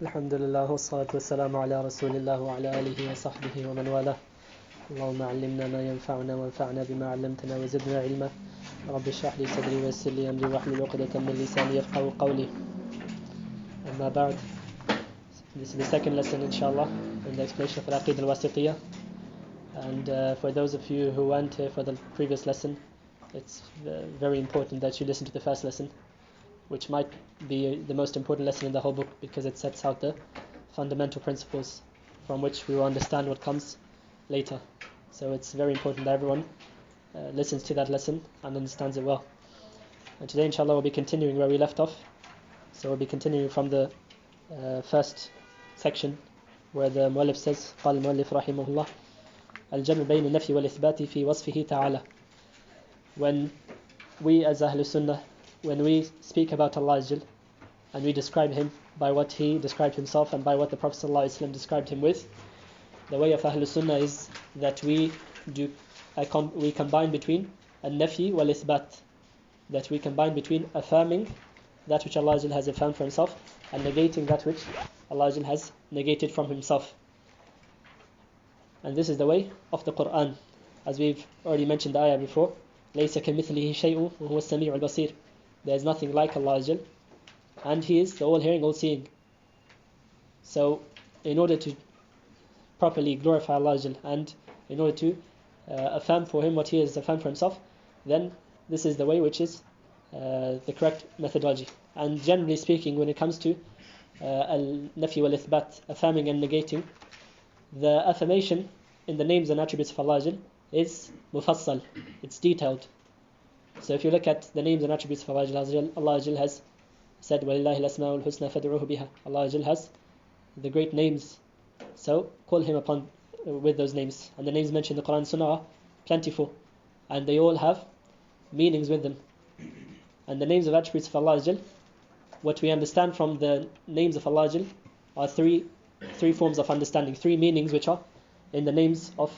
Alhamdulillah, wassalatu wassalamu ala rasulillah wa ala alihi wa sahbihi wa man wala. Allahumma allimna ma yanfa'una wa anfa'na bima 'allamtana wa zidna ilma. Rabbi shrah li sadri wa yassir li amri wahlul 'uqdatan min lisani yafqahu qawli. Amma ba'd. This is the second lesson, inshallah, in the explanation of Aqidah al-Wasitiyyah. And for those of you who weren't here for the previous lesson, it's very important that you listen to the first lesson, which might be the most important lesson in the whole book because it sets out the fundamental principles from which we will understand what comes later. So it's very important that everyone listens to that lesson and understands it well. And today, inshallah, we'll be continuing where we left off. So we'll be continuing from the first section where the muallif says, قال المؤلف رحمه الله الجمع بين النفي والإثبات في وصفه تعالى. When we as Ahlul Sunnah, when we speak about Allah and we describe Him by what He described Himself and by what the Prophet ﷺ described Him with, the way of Ahlul Sunnah is that we combine between al-nafi wal-ithbat, that we combine between affirming that which Allah has affirmed for Himself and negating that which Allah has negated from Himself. And this is the way of the Quran, as we've already mentioned the ayah before. لَيْسَ كَمِثْلِهِ شَيْءٌ وَهُوَ السَّمِيعُ الْبَصِيرُ. There is nothing like Allah and He is the all-hearing, all-seeing. So in order to properly glorify Allah and in order to affirm for Him what He has affirmed for Himself, then this is the way which is the correct methodology. And generally speaking, when it comes to al-nafi wal-ithbat, affirming and negating, the affirmation in the names and attributes of Allah is mufassal, it's detailed. So if you look at the names and attributes of Allah has said, وَلِلَّهِ الْأَسْمَاءُ الْحُسْنَى فَادْعُوهُ بِهَا. Allah has the great names, so call Him upon with those names. And the names mentioned in the Quran and Sunnah are plentiful, and they all have meanings with them. And the names of attributes of Allah, what we understand from the names of Allah are three forms of understanding, three meanings which are in the names of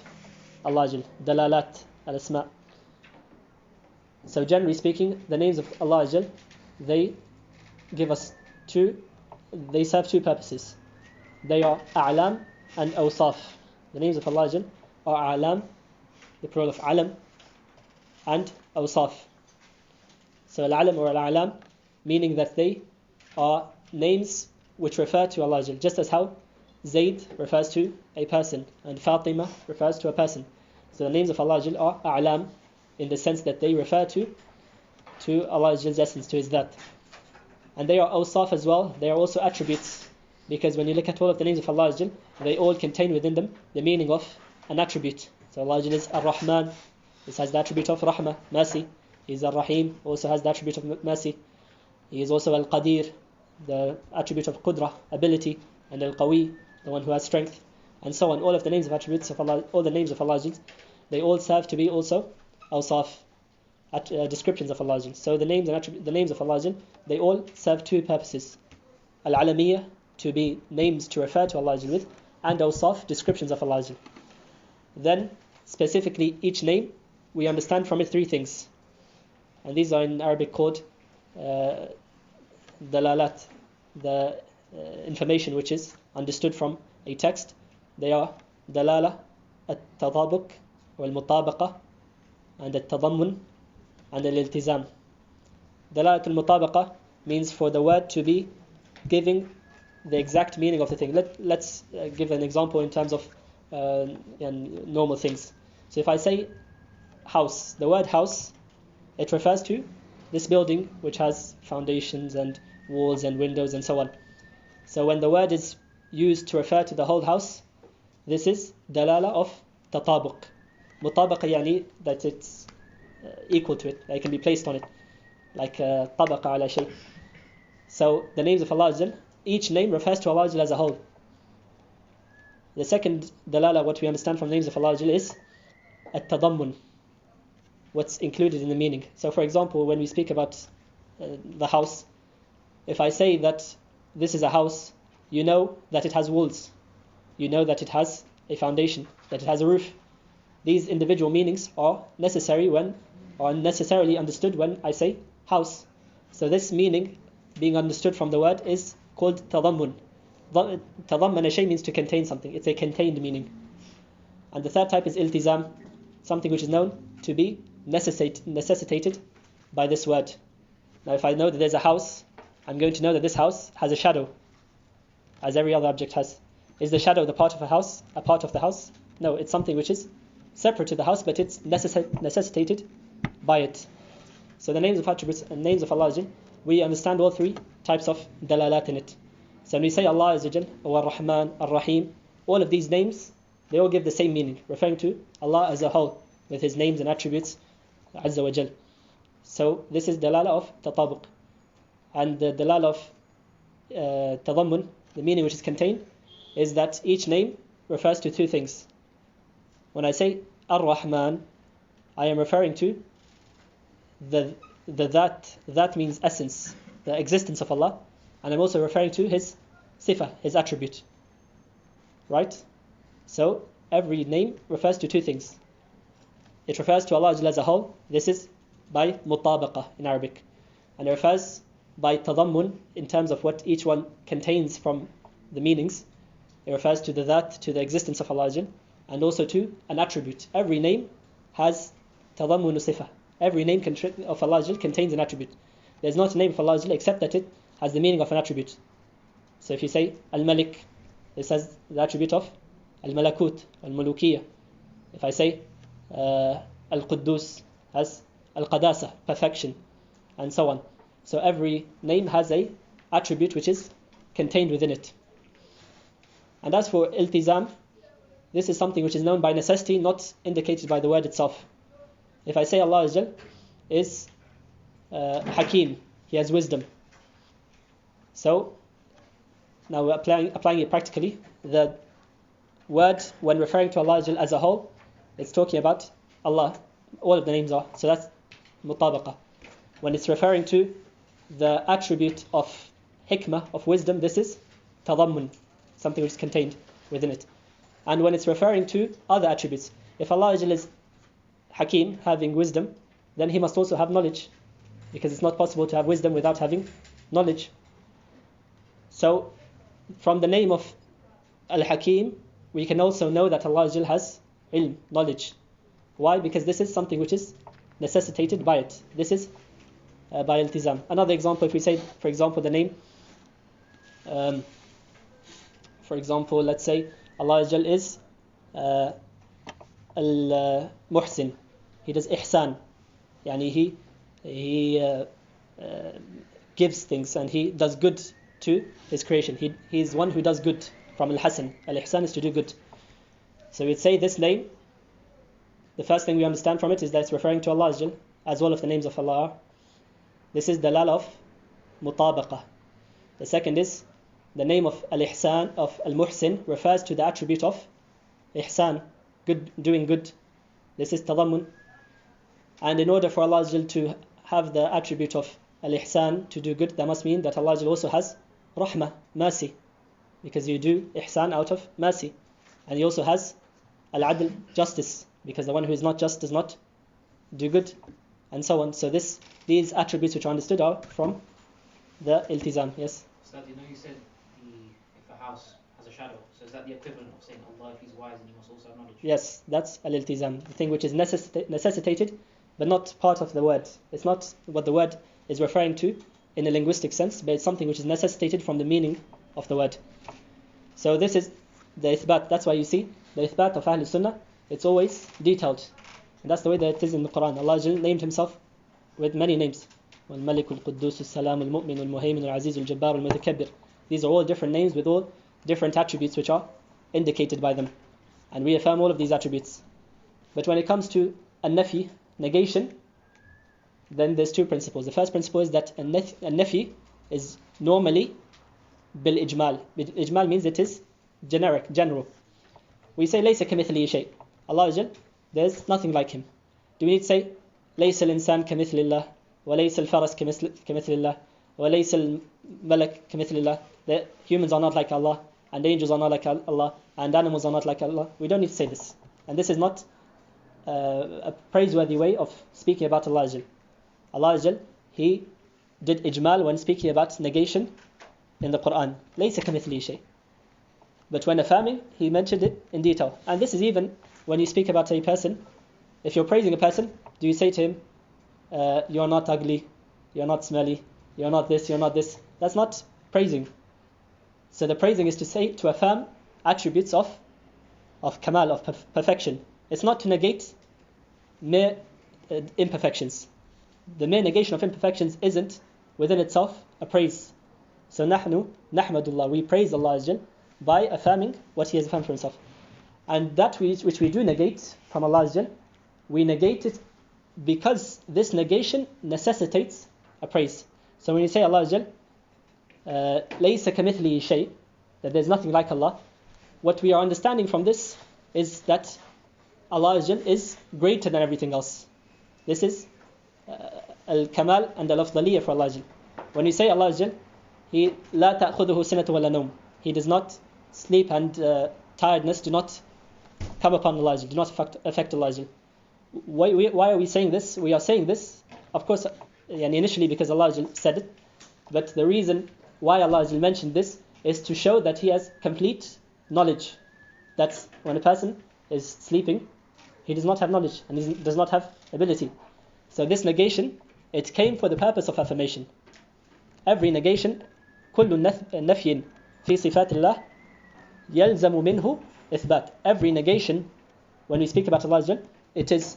Allah, dalalat al-asma. So generally speaking, the names of Allah, they serve two purposes. They are a'lam and awsaf. The names of Allah are a'lam, the plural of alam, and awsaf. So al-alam or al-a'lam, meaning that they are names which refer to Allah, just as how Zayd refers to a person and Fatima refers to a person. So the names of Allah are a'lam in the sense that they refer to Allah's essence, to His dhat. And they are awsaf as well, they are also attributes, because when you look at all of the names of Allah, they all contain within them the meaning of an attribute. So Allah is Ar-Rahman, this has the attribute of Rahmah, mercy. He is Ar-Rahim, also has the attribute of mercy. He is also Al-Qadir, the attribute of Qudra, ability, and Al-Qawi, the one who has strength, and so on. All of the names of attributes of Allah, all the names of Allah, they all serve to be also awsaf, descriptions of Allah. So the names of Allah, they all serve two purposes: al-alamiyah, to be names to refer to Allah with, and awsaf, descriptions of Allah. Then specifically each name, we understand from it three things, and these are in Arabic called dalalat, the information which is understood from a text. They are dalala, at-tadabuk, wal-mutabaqa, and at-tadammun, and al-iltizam. Dalalat al-mutabaqa means for the word to be giving the exact meaning of the thing. Let's give an example in terms of normal things. So if I say house, the word house, it refers to this building which has foundations and walls and windows and so on. So when the word is used to refer to the whole house, this is dalala of tatabuq. Mutabaqa yani that it's equal to it, that it can be placed on it, like tabaqa ala shay. So the names of Allah, each name refers to Allah as a whole. The second dalala, what we understand from the names of Allah is at-tadammun, what's included in the meaning. So for example, when we speak about the house, if I say that this is a house, you know that it has walls, you know that it has a foundation, that it has a roof. These individual meanings are necessarily understood when I say house. So this meaning being understood from the word is called tadammun. تضمن شيء means to contain something. It's a contained meaning. And the third type is iltizam, something which is known to be necessitated by this word. Now if I know that there's a house, I'm going to know that this house has a shadow, as every other object has. Is the shadow a part of the house? No, it's something which is separate to the house, but it's necessitated by it. So the names of attributes and names of Allah, we understand all three types of dalalat in it. So when we say Allah or Ar-Rahman, Ar-Rahim, all of these names, they all give the same meaning, referring to Allah as a whole, with His names and attributes, Azza wa Jal. So this is dalala of tatabuq. And the dalala of tadammun, the meaning which is contained, is that each name refers to two things. When I say Ar-Rahman, I am referring to the that means essence, the existence of Allah, and I'm also referring to His sifa, His attribute. Right? So every name refers to two things. It refers to Allah as a whole. This is by mutabaqa in Arabic. And it refers by tadammun in terms of what each one contains from the meanings. It refers to the that, to the existence of Allah, and also to an attribute. Every name has tadammun sifa. Every name of Allah contains an attribute. There's not a name of Allah except that it has the meaning of an attribute. So if you say Al-Malik, this has the attribute of Al-Malakut, Al-Mulukiyah. If I say Al-Quddus, has Al-Qadasa, perfection, and so on. So every name has a attribute which is contained within it. And as for iltizam, this is something which is known by necessity, not indicated by the word itself. If I say Allah is Hakim, He has wisdom. So now we're applying it practically. The word, when referring to Allah as a whole, it's talking about Allah. All of the names are. So that's mutabaqa. When it's referring to the attribute of hikmah, of wisdom, this is tadammun, something which is contained within it. And when it's referring to other attributes, if Allah is Hakim, having wisdom, then He must also have knowledge, because it's not possible to have wisdom without having knowledge. So from the name of Al-Hakim, we can also know that Allah has ilm, knowledge. Why? Because this is something which is necessitated by it. This is by iltizam. Another example, if we say, for example, the name, for example, let's say Allah is Al-Muhsin. He does ihsan. Yani He gives things and He does good to His creation. He is one who does good, from Al-Hasan. Al-Ihsan is to do good. So we'd say this name, the first thing we understand from it is that it's referring to Allah as all of the names of Allah are. This is dalal of mutabaqa. The second is the name of Al-Ihsan, of Al-Muhsin, refers to the attribute of ihsan, good, doing good. This is tadammun. And in order for Allah to have the attribute of Al-Ihsan, to do good, that must mean that Allah also has rahmah, mercy, because you do ihsan out of mercy. And He also has Al-Adl, justice, because the one who is not just does not do good, and so on. So these attributes which are understood are from the iltizam. Yes? So you said if a house has a shadow, so is that the equivalent of saying Allah, if He's wise, and He must also have knowledge? Yes, that's al-iltizam, the thing which is necessitated, but not part of the word. It's not what the word is referring to in a linguistic sense, but it's something which is necessitated from the meaning of the word. So this is the ithbat. That's why you see the ithbat of Ahl Sunnah, it's always detailed. And that's the way that it is in the Quran. Allah named Himself with many names. Al-Malik, Al-Quddus, Al-Salam, Al-Mu'min, Al-Muhaymin, Al-Aziz, Al-Jabbar, Al-Mutakabbir. These are all different names with all different attributes which are indicated by them. And we affirm all of these attributes. But when it comes to an-nafi, negation, then there's two principles. The first principle is that an-nafi is normally bil-ijmal. Bil-ijmal means it is generic, general. We say laysa kamithlihi shay. Allah, there's nothing like Him. Do we need to say laysa al-insan kamithli wa laysa al-faras kamithli wa laysa al-malak kamithli? The humans are not like Allah, and the angels are not like Allah, and animals are not like Allah. We don't need to say this. And this is not a praiseworthy way of speaking about Allah. Allah, He did ijmal when speaking about negation in the Quran. Laysa kamithlihi shay. But when affirming, he mentioned it in detail. And this is even when you speak about a person. If you're praising a person, do you say to him, you're not ugly, you're not smelly, you're not this, you're not this? That's not praising. So the praising is to say, to affirm attributes of kamal, of perfection. It's not to negate mere imperfections. The mere negation of imperfections isn't within itself a praise. So nahnu nahmadullah, we praise Allah Azza by affirming what He has affirmed for Himself. And that which we do negate from Allah Azza, we negate it because this negation necessitates a praise. So when you say Allah Azza, laysa kamithlihi shay, that there's nothing like Allah, what we are understanding from this is that Allah Azza is greater than everything else. This is al-kamal and al-afdaliyah for Allah Azza. When you say Allah Azza, He la ta'khudhuhu sinatu wa la nawm, He does not sleep, and tiredness do not come upon Allah Azza, do not affect Allah Azza. Why are we saying this? We are saying this, of course, initially because Allah Azza said it, but the reason why Allah Azza mentioned this is to show that He has complete knowledge. That when a person is sleeping, he does not have knowledge and he does not have ability. So this negation, it came for the purpose of affirmation. Every negation, كل نفي في صفات الله يلزم منه إثبات. Every negation, when we speak about Allah Azza, it is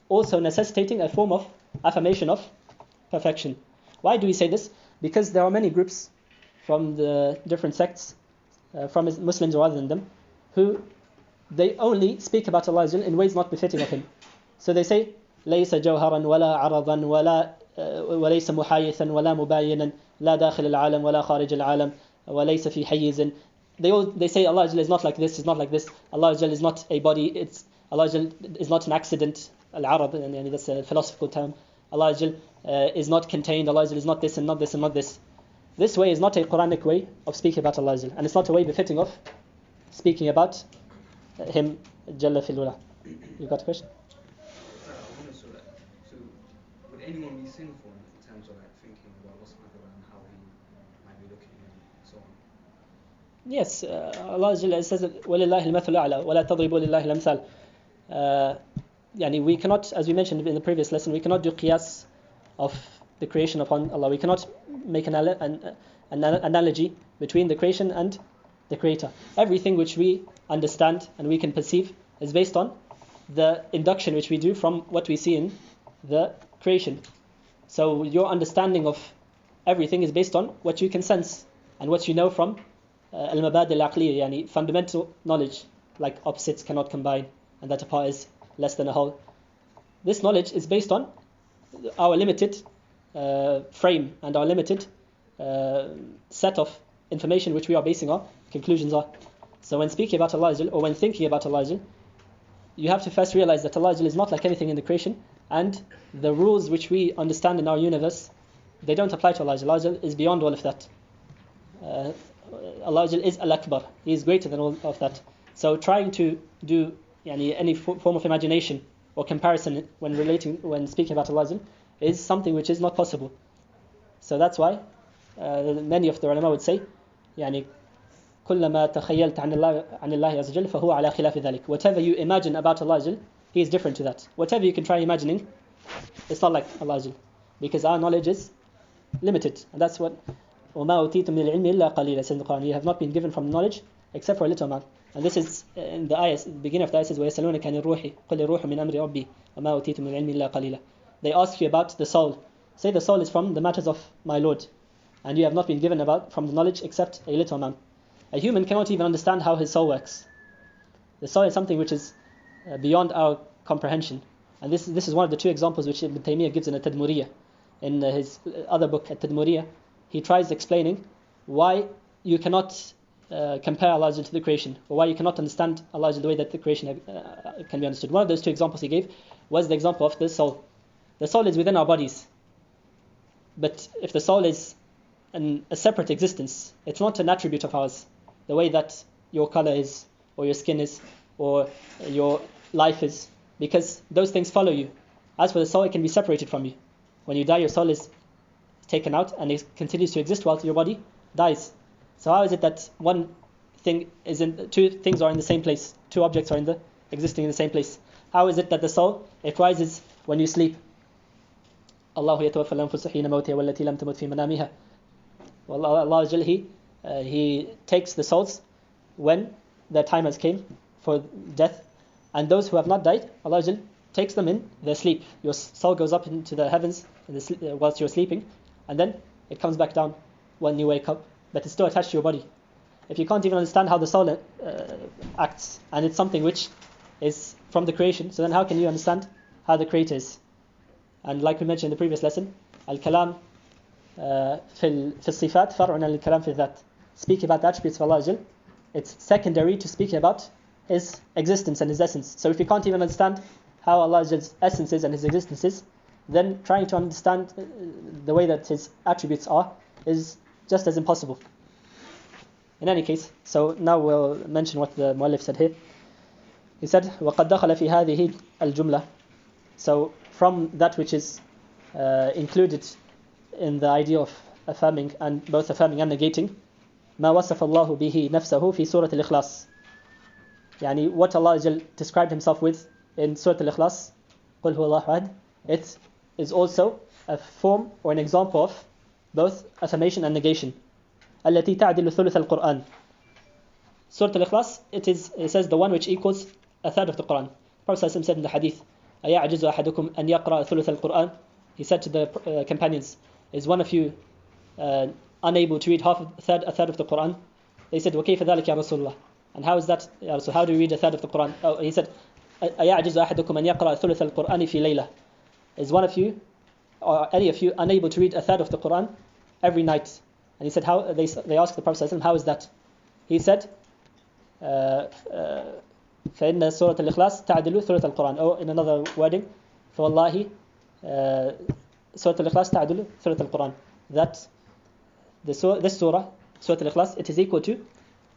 also necessitating a form of affirmation of perfection. Why do we say this? Because there are many groups from the different sects, from Muslims or other than them, who they only speak about Allah Azza in ways not befitting of Him. So they say, ليس جوهرا ولا عرضا ولا وليس محايثا ولا مباينا لا داخل العالم ولا خارج العالم وليس في حيز. They say Allah Azza is not like this, is not like this. Allah Azza is not a body. Allah Azza is not an accident. Al-Arab, and that's a philosophical term. Allah Azza is not contained. Allah Azza is not this and not this and not this. This way is not a Quranic way of speaking about Allah Azza, and it's not a way befitting of speaking about Him Jalla fil Ula. You got a question? So would anyone be sinful in terms of thinking about what's going on and how He might be looking and so on? Yes, Allah Azza says, وَلِلَّهِ الْمَثُلُ الْأَعْلَى وَلَا تَضْرِبُوا لِلَّهِ الْأَمْثَالِ. We cannot, as we mentioned in the previous lesson, we cannot do qiyas of the creation upon Allah. We cannot make an analogy between the creation and the Creator. Everything which we understand and we can perceive is based on the induction which we do from what we see in the creation. So your understanding of everything is based on what you can sense and what you know from al-mabadi al-aqliya, yani fundamental knowledge, like opposites cannot combine and that a part is less than a whole. This knowledge is based on our limited frame and our limited set of information which we are basing our conclusions on. So when speaking about Allah Azza, or when thinking about Allah Azza, you have to first realize that Allah Azza is not like anything in the creation, and the rules which we understand in our universe, they don't apply to Allah Azza. Allah Azza is beyond all of that. Allah Azza is Al-Akbar. He is greater than all of that. So trying to do any form of imagination or comparison when speaking about Allah Azza is something which is not possible. So that's why many of the ulama would say, كلما تخيلت عن الله عز وجل فهو على خلاف ذلك. Whatever you imagine about Allah Azza, He is different to that. Whatever you can try imagining, it's not like Allah Azza, because our knowledge is limited, and that's what وما أوتيتم من العلم إلا قليلا says in the Quran. You have not been given from knowledge except for a little amount. And this is in the ayah, the beginning of the ayah says ويسألونك عن الروح قل الروح من أمر ربي وما أوتيتم من العلم إلا قليلا. They ask you about the soul. Say the soul is from the matters of my Lord, and you have not been given from the knowledge except a little amount. A human cannot even understand how his soul works. The soul is something which is beyond our comprehension. And this is one of the two examples which Ibn Taymiyyah gives in At-Tadmuriyah. In his other book, At-Tadmuriyah, he tries explaining why you cannot compare Allah to the creation, or why you cannot understand Allah the way that the creation can be understood. One of those two examples he gave was the example of the soul. The soul is within our bodies. But if the soul is a separate existence, it's not an attribute of ours. The way that your color is, or your skin is, or your life is, because those things follow you. As for the soul, it can be separated from you. When you die, your soul is taken out and it continues to exist while your body dies. So how is it that one two things are in the same place, two objects are existing in the same place. How is it that the soul, it rises when you sleep? Allah يتوفى الأنفس حين موتها والتي لم تمت في منامها. Well, Allah He takes the souls when their time has came for death, and those who have not died, Allah takes them in their sleep. Your soul goes up into the heavens whilst you're sleeping, and then it comes back down when you wake up, but it's still attached to your body. If you can't even understand how the soul acts, and it's something which is from the creation, so then how can you understand how the creator is? And like we mentioned in the previous lesson, al-kalam في الصفات فرع عن الكلام في الذات. Speaking about the attributes of Allah, it's secondary to speaking about His existence and His essence. So if you can't even understand how Allah's essence is and His existence is, then trying to understand the way that His attributes are is just as impossible. In any case, so now we'll mention what the Mu'allif said here. He said, وَقَدْ دَخَلَ فِي هَذِهِ الْجُمْلَةِ. So from that which is included in the idea of affirming and both affirming and negating, ما وصف الله به نفسه في سورة الإخلاص. يعني what Allah described Himself with in Surah Al-Ikhlas, قل هو الله أحد. It is also a form or an example of both affirmation and negation. التي تعدل ثلث القرآن. Surah Al-Ikhlas, it says the one which equals a third of the Quran. Prophet ﷺ said in the hadith, أيعجز أحدكم أن يقرأ ثلث القرآن. He said to the companions, is one of you unable to read a third of the Quran? They said, وكيف ذلك يا رسول الله? And how is that? So how do you read a third of the Quran? Oh, he said, أيعجز أحدكم أن يقرأ ثلث القرآن في ليلة. Is one of you or any of you unable to read a third of the Quran every night? And he said, how? They asked the Prophet ﷺ, how is that? He said, فإن سورة الإخلاص تعدل ثلث القرآن. Or in another wording, فوالله سورة الإخلاص تعدل ثلث القرآن. That this surah, Surah Al-Ikhlas, it is equal to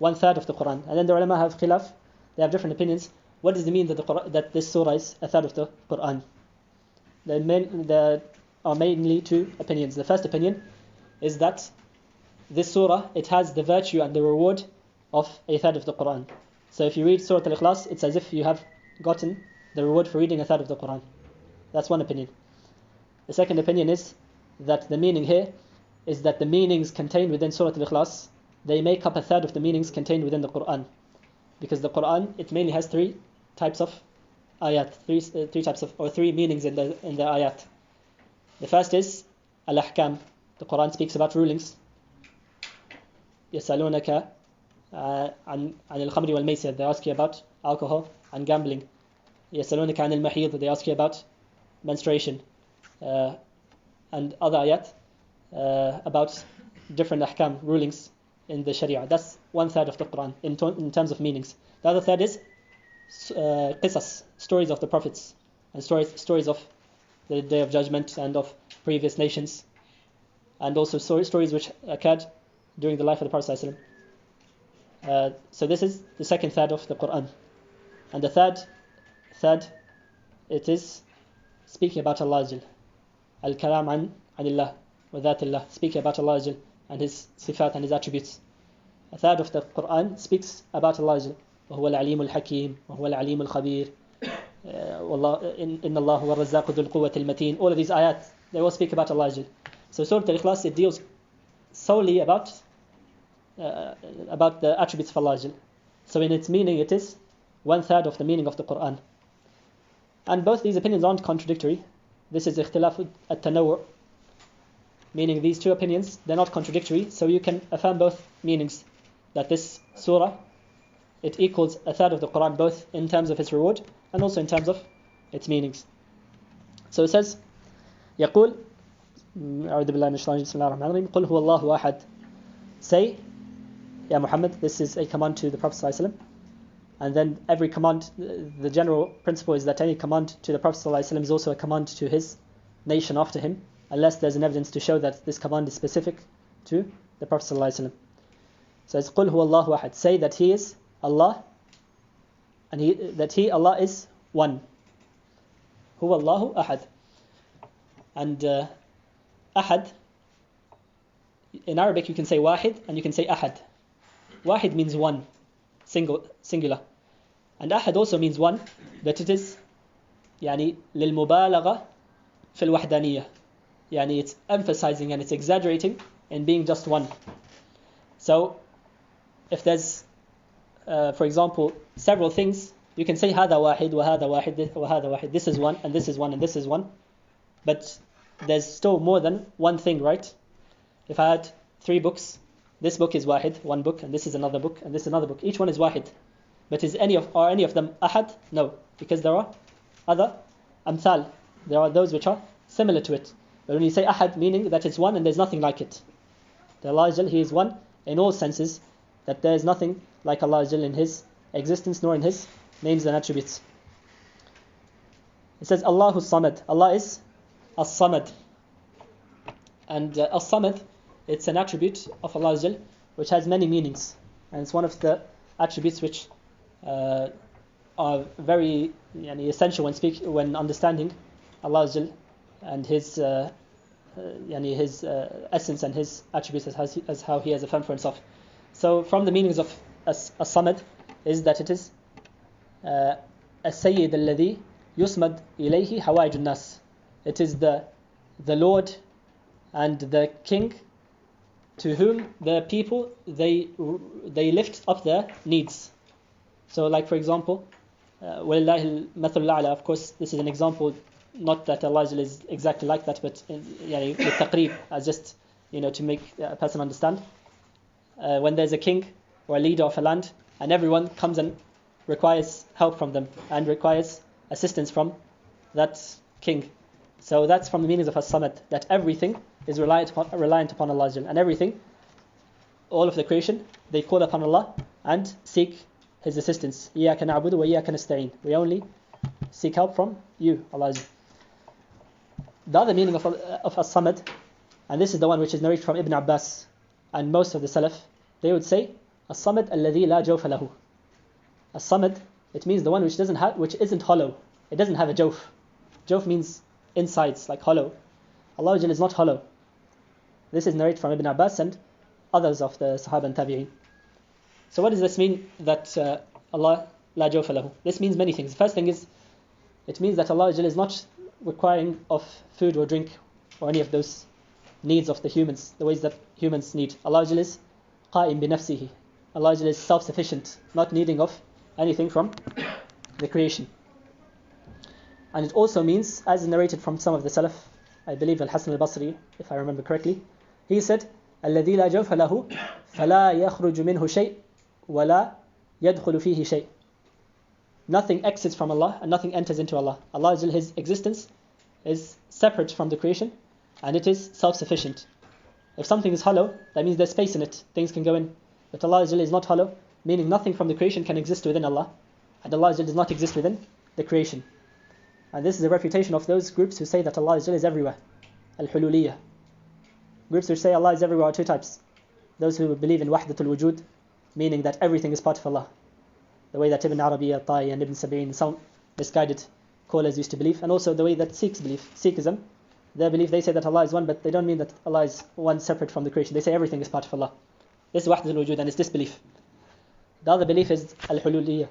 1/3 of the Quran. And then the ulama have khilaf, they have different opinions. What does it mean that this surah is a third of the Quran? There are mainly two opinions. The first opinion is that this surah, it has the virtue and the reward of a third of the Quran. So if you read Surah Al-Ikhlas, it's as if you have gotten the reward for reading a third of the Quran. That's one opinion. The second opinion is that the meaning here is that the meanings contained within Surah Al-Ikhlas, they make up a third of the meanings contained within the Quran. Because the Quran, it mainly has three types of ayat, three meanings in the ayat. The first is al-ahkam. The Quran speaks about rulings. يسألونك عن الخمر والميسر. They ask you about alcohol and gambling. يسألونك عن المحيض. They ask you about menstruation. And other ayat about different ahkam, rulings in the Sharia. That's 1/3 of the Quran in terms of meanings. The other third is qisas, stories of the prophets, and stories of the Day of Judgment and of previous nations, and also stories which occurred during the life of the Prophet ﷺ. So this is the second third of the Quran. And the third, it is speaking about Allah Jal. Al-kalam an Allah wa dhatillah, speaking about Allah Jal and His sifat and His attributes. A third of the Quran speaks about Allah Jal. وهو العليم الحكيم وهو العليم الخبير إن الله هو الرزاق ذو القوة المتين. All of these ayat, they all speak about Allah Jal. So Surah Al-Ikhlas, it deals solely about the attributes of Allah Jal. So in its meaning, it is 1/3 of the meaning of the Quran. And both these opinions aren't contradictory. This is ikhtilaf at-tanawwu', meaning these two opinions, they're not contradictory, so you can affirm both meanings, that this surah, it equals 1/3 of the Quran, both in terms of its reward and also in terms of its meanings. So it says, يقول أعوذ بالله من الشيطان الرجيم بسم الله الرحمن الرحيم قل هو الله أحد. Say, Ya Muhammad, this is a command to the Prophet ﷺ. And then every command, the general principle is that any command to the Prophet ﷺ is also a command to his nation after him, unless there's an evidence to show that this command is specific to the Prophet ﷺ. So it's قل هو الله أحد. Say that He is Allah, and Allah is one. هو الله أحد. And أحد, in Arabic you can say wahid and you can say ahad. Wahid means one. singular. And ahad also means one, but it is يعني للمبالغة في الوحدانية. يعني it's emphasizing and it's exaggerating in being just one. So if there's for example several things, you can say هذا واحد وهذا واحد وهذا واحد. This is one and this is one and this is one. But there's still more than one thing, right? If I had 3 books, this book is wahid, one book, and this is another book, and this is another book. Each one is wahid. But are any of them ahad? No, because there are other amthal. There are those which are similar to it. But when you say ahad, meaning that it's one and there's nothing like it. The Allah Jal, He is one in all senses, that there is nothing like Allah Jal in His existence nor in His names and attributes. It says Allahu Samad. Allah is As-Samad. And As-Samad, it's an attribute of Allah Azza Jal, which has many meanings. And it's one of the attributes which are very essential when understanding Allah Azza Jal and His His essence and His attributes as how He has affirmed for Himself. So from the meanings of As-Samad is that it is As-Sayyid alladhi yusmad ilayhi hawaij nas. It is the Lord and the King to whom the people they lift up their needs. So like for example, وَلِلَّهِ الْمَثَلُ الْأَعْلَى, of course this is an example, not that Allah is exactly like that, but with taqreeb, as just to make a person understand. When there's a king or a leader of a land and everyone comes and requires help from them and requires assistance from that king. So that's from the meanings of As-Samad, that everything is reliant upon Allah, and everything, all of the creation, they call upon Allah and seek His assistance. إِيَّاكَ نَعْبُدُ وَإِيَّاكَ نَسْتَعِينُ. We only seek help from you, Allah. The other meaning of As-Samad, and this is the one which is narrated from Ibn Abbas and most of the Salaf, they would say As-Samad alladhi la jawfa lahu. As-Samad, it means the one which isn't hollow. It doesn't have a jawf. Jawf means insides, like hollow. Allah is not hollow. This is narrated from Ibn Abbas and others of the Sahaba and Tabi'een. So what does this mean, that Allah la jawfa lahu? This means many things. The first thing is, it means that Allah is not requiring of food or drink or any of those needs of the humans, the ways that humans need. Allah is qa'im bi nafsihi. Allah is self-sufficient, not needing of anything from the creation. And it also means, as narrated from some of the Salaf, I believe Al-Hasan al-Basri, if I remember correctly, he said, الَّذِي لَا جَوْفَ لَهُ فَلَا يَخْرُجُ مِنْهُ شَيْءٍ وَلَا يَدْخُلُ فِيهِ شَيْءٍ. Nothing exits from Allah and nothing enters into Allah. Allah, His existence is separate from the creation and it is self-sufficient. If something is hollow, that means there's space in it, things can go in. But Allah is not hollow, meaning nothing from the creation can exist within Allah, and Allah does not exist within the creation. And this is a refutation of those groups who say that Allah is everywhere. Al-Hululiyah. Groups which say Allah is everywhere are 2 types. Those who believe in Wahdatul Wujud, meaning that everything is part of Allah. The way that Ibn Arabi al-Ta'i and Ibn Sab'in, some misguided callers used to believe. And also the way that Sikhs believe. Sikhism, their belief, they say that Allah is one, but they don't mean that Allah is one separate from the creation. They say everything is part of Allah. This is Wahdatul Wujud and it's disbelief. The other belief is Al-Hululiyah.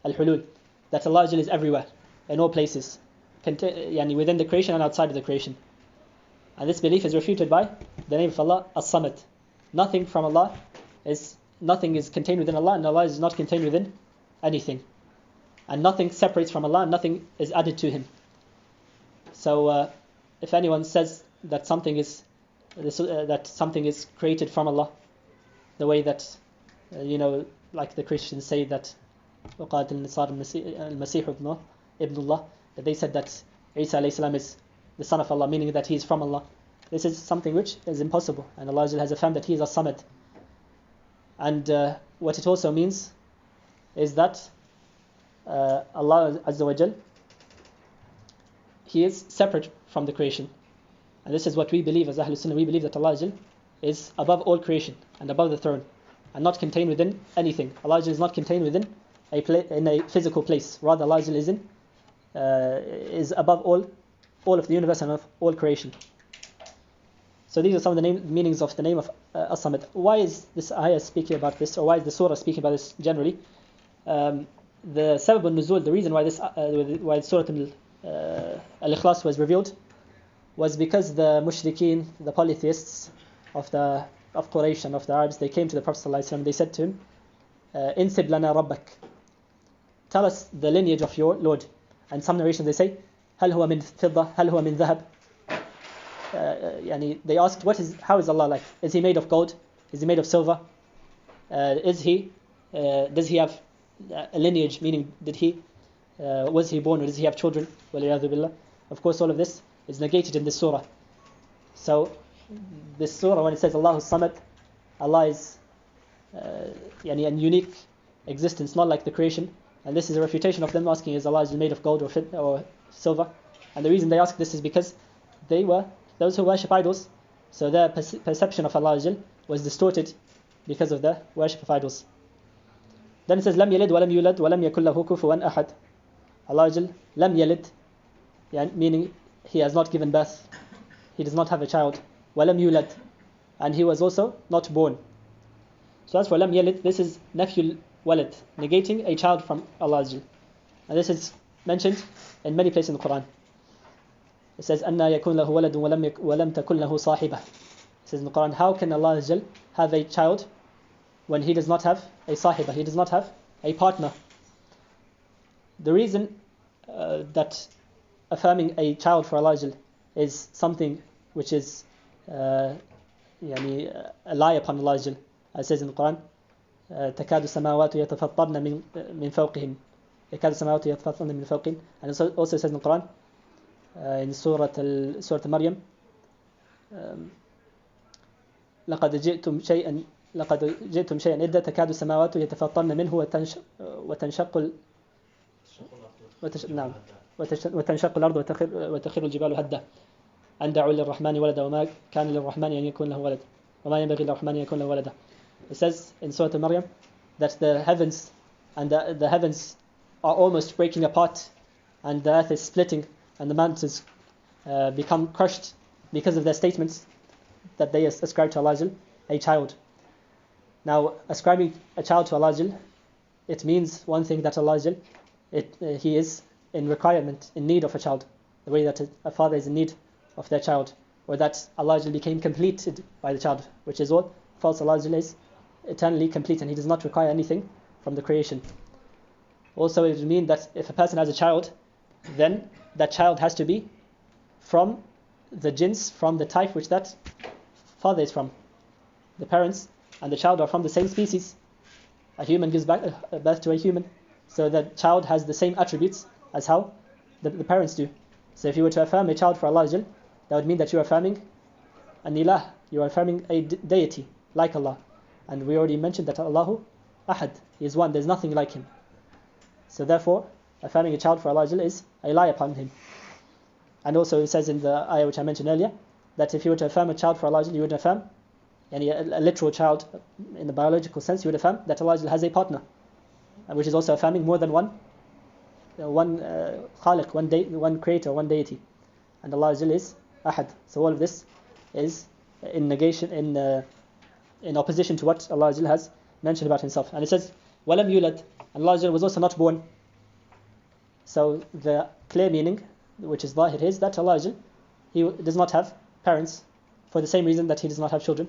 Al-Hulul. That Allah is everywhere, in all places, within the creation and outside of the creation. And this belief is refuted by the name of Allah, As-Samad. Nothing is contained within Allah, and Allah is not contained within anything. And nothing separates from Allah, and nothing is added to Him. So if anyone says that something is created from Allah, the way that like the Christians say that وقالت النصارى المسيح ابن الله, that they said that Isa alayhi salam is the son of Allah, meaning that he is from Allah. This is something which is impossible, and Allah has affirmed that He is As-Samad. And what it also means is that Allah Azza wa Jal, He is separate from the creation. And this is what we believe as Ahlul Sunnah. We believe that Allah Azza wa Jal is above all creation and above the throne, and not contained within anything. Allah Azza wa Jal is not contained within in a physical place. Rather, Allah Azza wa Jal is above all of the universe and of all creation. So these are some of the meanings of the name of As-Samad. Why is this ayah speaking about this, or why is the surah speaking about this generally? the sabab al-nuzul, the reason why why Surah Al-Ikhlas was revealed, was because the mushrikeen, the polytheists of Quraysh and of the Arabs, they came to the Prophet ﷺ and they said to him, "Insib lana rabbak." Tell us the lineage of your Lord. And some narrations they say, "Hal huwa min fidda, hal huwa min dhahab." They asked, how is Allah like? Is he made of gold? Is he made of silver? Does he have a lineage? Meaning, was he born, or does he have children? Waliyadhu billah. Of course, all of this is negated in this surah. So, this surah, when it says Allahu Samad, Allah is a unique existence, not like the creation. And this is a refutation of them asking, is Allah made of gold or silver? And the reason they ask this is because they were those who worship idols, so their perception of Allah was distorted because of the worship of idols. Then it says, "Lam yalid wa lam yulad wa lam yakul lahu kufuwan ahad." Allah lam yalid, meaning He has not given birth, He does not have a child. Wa lam yulad, and He was also not born. So as for lam yalid, this is nafyul walad, negating a child from Allah. And this is mentioned in many places in the Quran. It says, "Anna yakun lahu waladun wa lam takun lahu sahibah." It says in the Quran, how can Allah have a child when He does not have a sahibah, He does not have a partner? The reason that affirming a child for Allah is something which is a lie upon Allah, as it says in the Quran, تكاد السماوات يتفطرن من فوقهم يكاد السماوات يتفطرن من فوقهم. And it also says in the Quran, in Surah Maryam, لقد جئتم شيئا إدا تكاد السماوات يتفطرن منه وتنشق الأرض وتخر الجبال هدا أن دعوا للرحمن ولدا وما كان للرحمن أن يكون له ولد وما ينبغي للرحمن أن يكون له ولدا. It says in Surah Maryam that the heavens are almost breaking apart, and the earth is splitting, and the mountains become crushed because of their statements that they ascribe to Allah a child. Now, ascribing a child to Allah, it means one thing, that Allah He is in requirement, in need of a child, the way that a father is in need of their child, or that Allah became completed by the child, which is all false. Allah is eternally complete and He does not require anything from the creation. Also, it would mean that if a person has a child, then that child has to be from the jins, from the type which that father is from. The parents and the child are from the same species. A human gives birth to a human, so the child has the same attributes as how the parents do. So if you were to affirm a child for Allah, that would mean that you are affirming an ilah, you are affirming a deity like Allah. And we already mentioned that Allahu Ahad, He is one, there's nothing like Him. So therefore, affirming a child for Allah is a lie upon Him. And also it says in the ayah which I mentioned earlier, that if you were to affirm a child for Allah, you would affirm a literal child in the biological sense, you would affirm that Allah has a partner, which is also affirming more than one khaliq, one creator, one deity. And Allah is Ahad. So all of this is in negation, in opposition to what Allah has mentioned about Himself. And it says, وَلَمْ يُولَدْ, and Allah was also not born. So the clear meaning, which is zahir, is that Allah He does not have parents, for the same reason that He does not have children.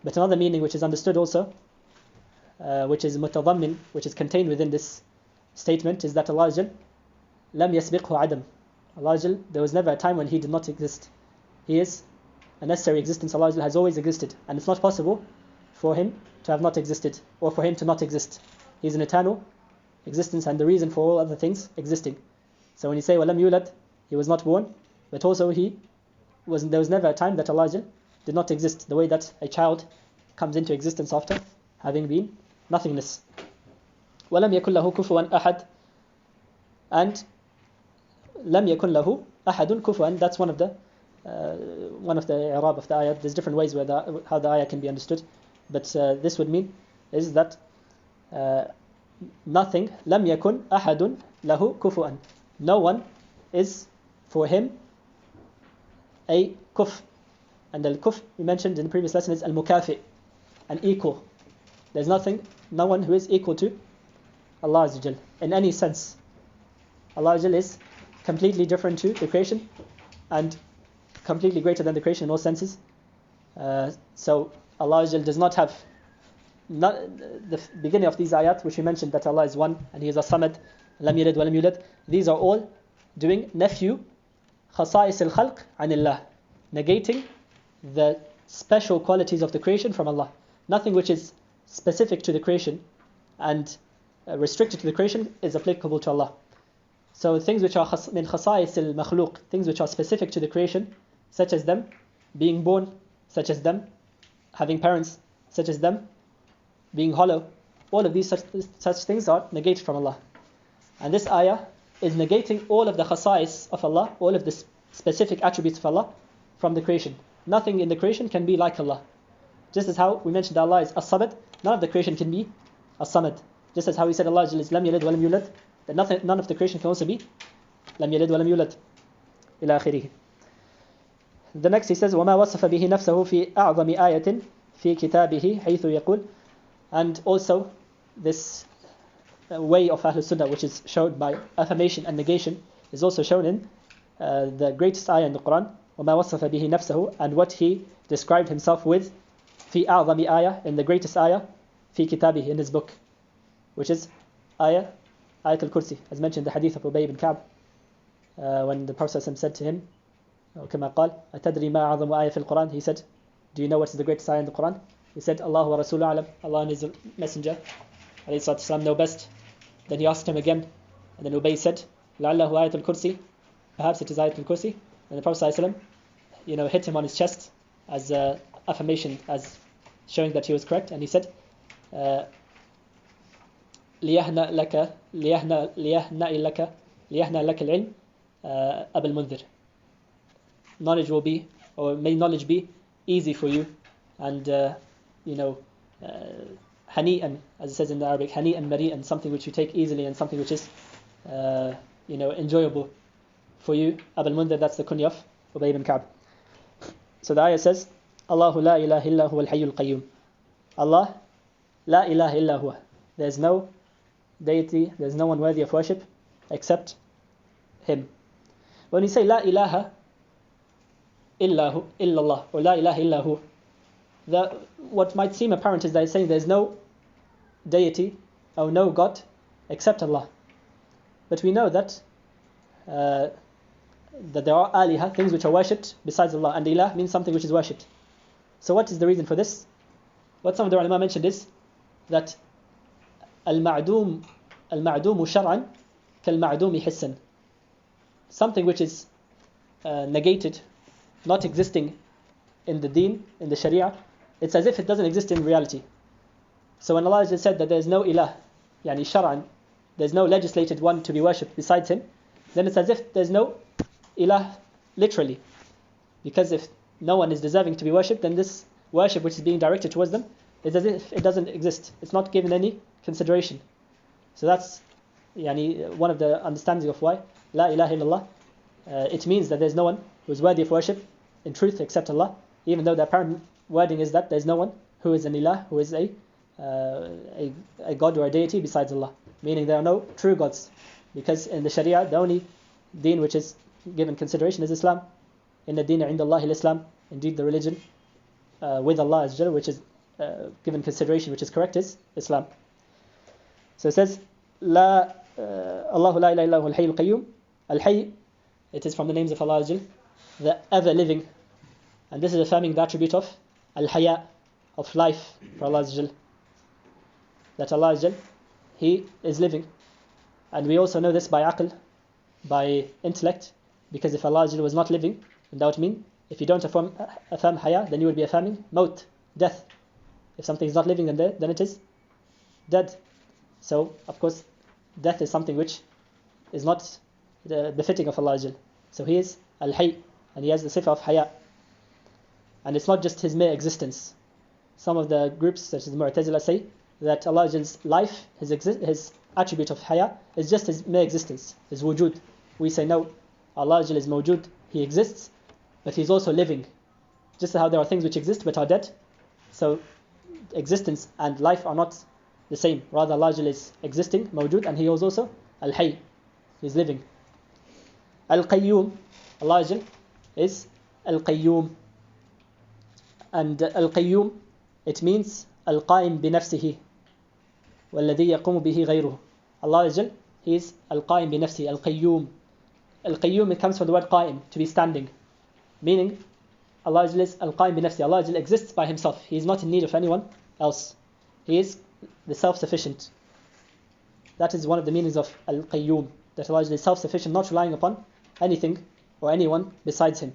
But another meaning which is understood also, which is mutadammin, which is contained within this statement, is that Allah lam yasbiqhu adam. Allah, there was never a time when He did not exist. He is a necessary existence. Allah has always existed, and it's not possible for Him to have not existed, or for Him to not exist. He is an eternal existence and the reason for all other things existing. So when you say walam yulad, He was not born, but also there was never a time that Allah did not exist, the way that a child comes into existence after having been nothingness. وَلَمْ يَكُنْ لَهُ كُفُوًا أَحَدٌ, and لَمْ يَكُنْ لَهُ أَحَدٌ كُفُوًا. That's one of the i'rab of the ayah. There's different ways how the ayah can be understood, but this would mean is that nothing, لَمْ يَكُنْ أَحَدٌ لَهُ كُفُوًا, no one is for him a kuf. And al-kuf we mentioned in the previous lesson is al-mukafi, an equal. There's no one who is equal to Allah Azza wa Jal in any sense. Allah Azza wa Jal is completely different to the creation and completely greater than the creation in all senses. So Allah Azza wa Jal does not have the beginning of these ayat which we mentioned that Allah is one and He is as-Samad, lam yalid wa lam yulad. These are all doing nafyu khasa'is al-khalq anillah, negating the special qualities of the creation from Allah. Nothing which is specific to the creation and restricted to the creation is applicable to Allah. So things which are min khasa'is al-makhluq, things which are specific to the creation, such as them being born, such as them having parents, such as them being hollow, all of these such things are negated from Allah. And this ayah is negating all of the khasa'is of Allah, all of the specific attributes of Allah from the creation. Nothing in the creation can be like Allah. Just as how we mentioned that Allah is as-Samad, none of the creation can be as-Samad. Just as how we said Allah is lam yalid wa lam yulad, that none of the creation can also be lam yalid wa lam yulad. Ila akhirih. The next he says, وَمَا وَصَفَ بِهِ نَفْسَهُ فِي أَعْظَمِ آيَةٍ فِي كِتَابِهِ حَيْثُ يَقُولُ. And also this way of Ahlul Sunnah, which is shown by affirmation and negation, is also shown in the greatest ayah in the Quran, وَمَا وَصَفَ بِهِ نَفْسَهُ, and what he described himself with, فِي أَعْظَمِ آيَةٍ, in the greatest ayah, فِي كِتَابِهِ, in his book, which is ayat al-Kursi, as mentioned in the hadith of Ubay ibn Ka'b, when the Prophet said to him, كما قال أتدري ما أعظم آية في القرآن, he said, do you know what is the greatest ayah in the Quran? He said, Allah wa Rasulu alam, Allah and His Messenger alayhi salatu wasalam know best. Then he asked him again, and then Ubay said, لعله آية الكرسي, perhaps it is آية الكرسي. And the Prophet sallallahu alaihi wasallam, hit him on his chest as affirmation, as showing that he was correct, and he said, ليهنأ لك العلم أبا المنذر. Knowledge will be, or may knowledge be easy for you, and hani'an, as it says in the Arabic, hani'an mari'an, something which you take easily and something which is enjoyable for you. Abul Mundhir, that's the kunya of Ubay ibn Ka'b. So the ayah says, Allahu la ilaha illa huwa al-hayyul qayyum. Allah, la ilaha illa huwa. There's no deity, there's no one worthy of worship except Him. When you say la ilaha illallah, or la ilaha illahu, what might seem apparent is that it's saying there's no deity or no God except Allah. But we know that there are aliha, things which are worshipped besides Allah, and ilah means something which is worshipped. So what is the reason for this? What some of the ulama mentioned is that al-ma'doom shar'an kal-ma'doom hissan. Something which is negated, not existing in the deen, in the sharia, it's as if it doesn't exist in reality. So when Allah just said that there's no ilah, yani shar'an, there's no legislated one to be worshipped besides Him, then it's as if there's no ilah literally. Because if no one is deserving to be worshipped, then this worship which is being directed towards them is as if it doesn't exist. It's not given any consideration. So that's one of the understandings of why la ilaha illallah, it means that there's no one who is worthy of worship in truth except Allah, even though the apparent wording is that there's no one who is an ilah, who is a god or a deity besides Allah, meaning there are no true gods, because in the sharia the only deen which is given consideration is Islam. Inna deena inda Allahi al-Islam, indeed the religion with Allah Azza wa Jalla, which is given consideration, which is correct, is Islam. So it says Allahu la ilaha illa huwa al-hayyul qayyum. Al-hayy, it is from the names of Allah Azza wa Jalla, the ever living, and this is affirming the attribute of al-haya, of life for Allah Azza wa Jalla, that Allah Azza wa Jalla, He is living. And we also know this by aql, by intellect, because if Allah Azza wa Jalla was not living, then that would mean, if you don't affirm haya, then you would be affirming maut, death. If something is not living, then it is dead. So of course death is something which is not befitting of Allah Azza wa Jalla. So He is al-hayy, and He has the sifa of haya, and it's not just His mere existence. Some of the groups such as the Mu'tazila say that Allah Azza wa Jalla's life, His attribute of haya, is just His mere existence, His wujud. We say no, Allah Azza wa Jalla is mawjud, He exists, but He's also living. Just how there are things which exist but are dead, so existence and life are not the same. Rather, Allah is existing, mawjud, and He is also al-hayy, He is living. Al-qayyum, Allah is al-qayyum. And al-qayyum, it means al-qaim bi-nafsihi, وَالَّذِي يَقُومُ بِهِ غَيْرُهُ. Allah He is al-qaim bi-nafsihi, al-qayyum. Al-qayyum, it comes from the word qaim, to be standing. Meaning, Allah is al-qaim bi-nafsihi. Allah exists by Himself. He is not in need of anyone else. He is the self-sufficient. That is one of the meanings of al-qayyum, that Allah is self-sufficient, not relying upon anything or anyone besides Him.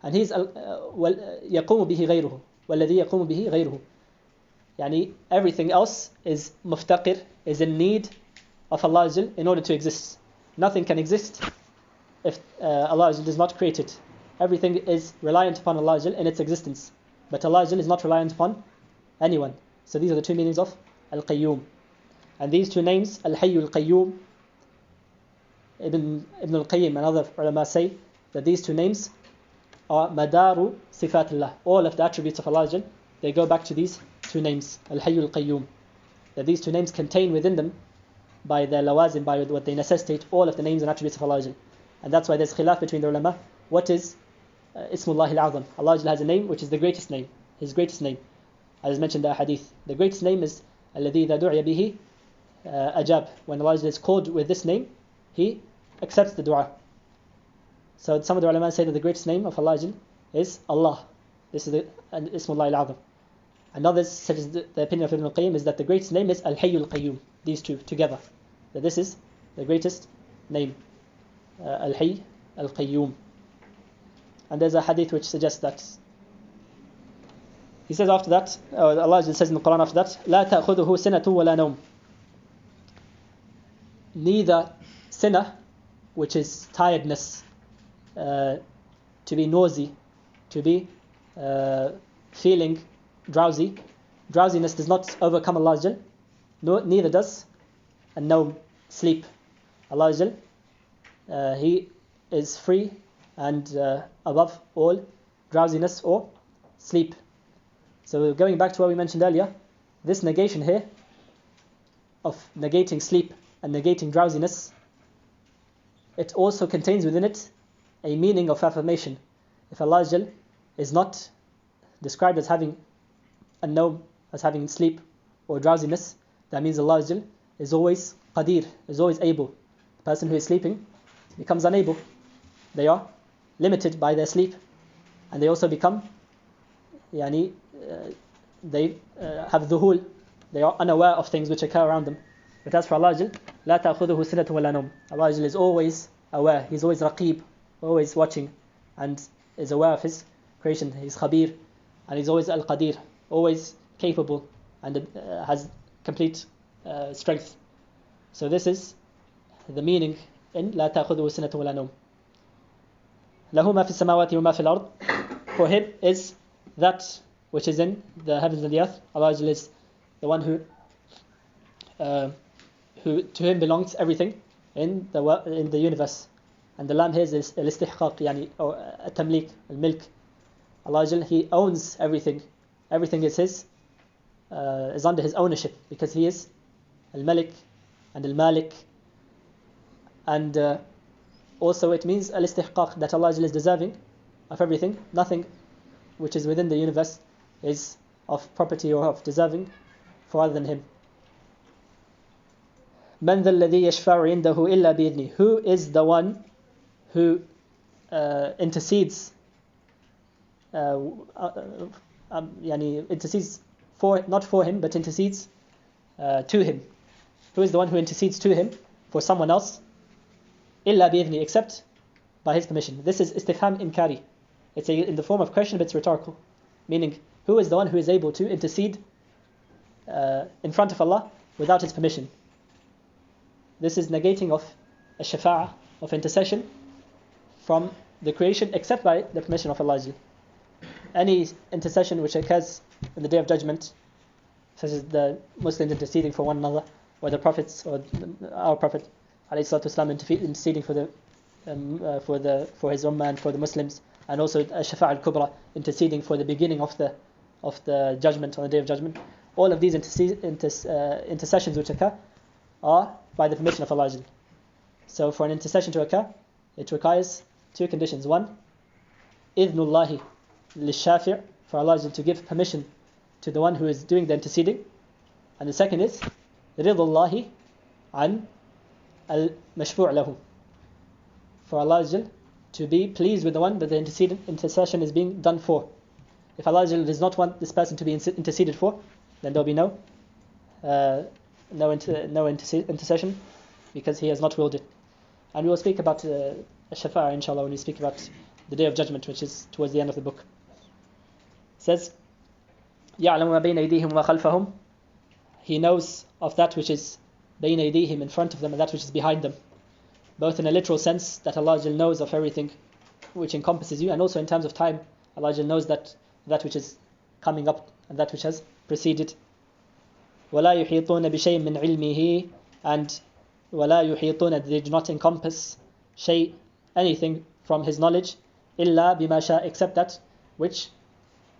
And He is يَقُومُ بِهِ غَيْرُهُ وَالَّذِي يَقُومُ بِهِ غَيْرُهُ. Yani everything else is muftaqir, is in need of Allah in order to exist. Nothing can exist if Allah does not create it. Everything is reliant upon Allah in its existence. But Allah is not reliant upon anyone. So these are the two meanings of Al-Qayyum. And these two names, Al-Hayy Al-Qayyum, Ibn Al-Qayyim and other ulama say that these two names are Madaru Sifatillah. All of the attributes of Allah, they go back to these two names, Al-Hayy Al-Qayyum. That these two names contain within them, by their lawazim, by what they necessitate, all of the names and attributes of Allah. And that's why there's khilaf between the ulama. What is Ismullah al-Azam? Allah has a name which is the greatest name, His greatest name. As mentioned in the hadith, the greatest name is الَّذِي إِذَا دُعِيَ بِهِ أَجَابَ. When Allah is called with this name, He accepts the dua. So some of the ulama say that the greatest name of Allah is Allah. This is the Ismullah al-Azam. And others, such as the opinion of Ibn al-Qayyim, is that the greatest name is Al-Hayy Al-Qayyum. These two together. That this is the greatest name. Al-Hayy Al-Qayyum. And there's a hadith which suggests that. He says after that, Allah says in the Quran after that, لا تأخذه سنة ولا نوم. Neither sinah, which is tiredness, to be noisy, to be feeling drowsy. Drowsiness does not overcome Allah. No, neither does and sleep. Allah He is free and above all drowsiness or sleep. So going back to what we mentioned earlier, this negation here of negating sleep and negating drowsiness, it also contains within it a meaning of affirmation. If Allah is not described as having as having sleep or drowsiness, that means Allah is always qadir, is always able. The person who is sleeping becomes unable. They are limited by their sleep, and they also become they have dhuhul, they are unaware of things which occur around them. But as for Allah, لا تأخذه سنة ولا نوم. Allah is always aware, He's always raqib, always watching, and is aware of His creation. He's khabir, and He's always al-qadir, always capable, and has complete strength. So this is the meaning in لا تأخذه سنة ولا نوم. له ما في السماوات وما في الأرض. For Him is that which is in the heavens and the earth. Allah is the one who to Him belongs everything in the universe. And the lam here is al-istihqaq, or at-tamlik, al-milk. Allah He owns everything. Everything is His, is under His ownership, because He is al-malik and al-malik. And also it means al-istihqaq, that Allah is deserving of everything. Nothing which is within the universe is of property or of deserving for other than Him. مَنْ ذَا الَّذِي يَشْفَعُ عِنْدَهُ إِلَّا بِإِذْنِهِ. Who is the one who intercedes intercedes not for Him, but intercedes to Him? Who is the one who intercedes to Him for someone else? إِلَّا بِإِذْنِهِ, except by His permission. This is istifham inkari. It's in the form of question, but it's rhetorical. Meaning, who is the one who is able to intercede in front of Allah without His permission? This is negating of a shafa'ah, of intercession from the creation, except by the permission of Allah. Any intercession which occurs in the Day of Judgment, such as the Muslims interceding for one another, or the prophets, or our Prophet ﷺ interceding for his ummah and for the Muslims, and also Shafa' al-Kubra, interceding for the beginning of the judgment on the Day of Judgment. all of these intercessions which occur are by the permission of Allah. So for an intercession to occur, it requires two conditions. One, idhnullahi lishafi', for Allah to give permission to the one who is doing the interceding. And the second is ridallahi an al-mashfu' lahu, for Allah to be pleased with the one that the intercession is being done for. If Allah does not want this person to be interceded for, then there will be no intercession, because he has not willed it. And we will speak about Shafa'a inshallah when we speak about the Day of Judgment, which is towards the end of the book. It says, يَعْلَمُ مَا بَيْنَ أَيْدِيهِمْ وَخَلْفَهُم, he knows of that which is بَيْنَ أَيْدِيهِمْ, in front of them, and that which is behind them. Both in a literal sense, that Allah knows of everything which encompasses you, and also in terms of time, Allah knows that which is coming up and that which has preceded. وَلَا يُحِيطُونَ بِشَيْءٍ مِّنْ عِلْمِهِ, and وَلَا يُحِيطُونَ, they do not encompass anything from his knowledge, إِلَّا بِمَا شَاءَ, except that which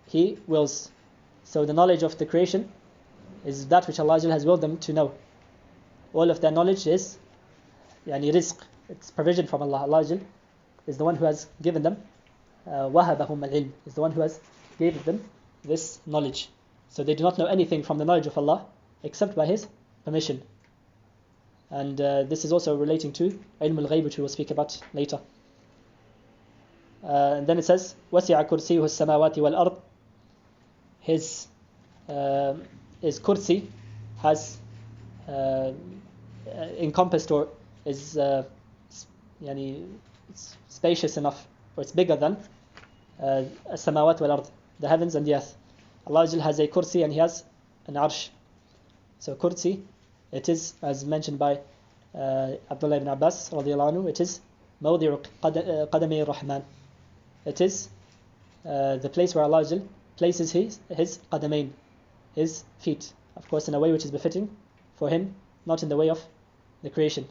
he wills. So the knowledge of the creation is that which Allah has willed them to know. All of their knowledge is rizq, it's provision from Allah. Allah is the one who has given them وَهَبَهُمَ الْعِلْمِ, is the one who has given them this knowledge. So they do not know anything from the knowledge of Allah except by His permission. And this is also relating to ilm al-ghayb, which we will speak about later. And then it says, وَسِعَ كُرْسِيهُ السَّمَاوَاتِ وَالْأَرْضِ, his kursi has encompassed, or is spacious enough, or it's bigger than السَّمَاوَاتِ وَالْأَرْضِ, the heavens and the earth. Allah has a kursi and He has an arsh. So kursi, it is, as mentioned by Abdullah ibn Abbas radiallahu anhu, it is موضع قدمي الرحمن. It is the place where Allah places his qadamain, his feet, of course in a way which is befitting for Him, not in the way of the creation.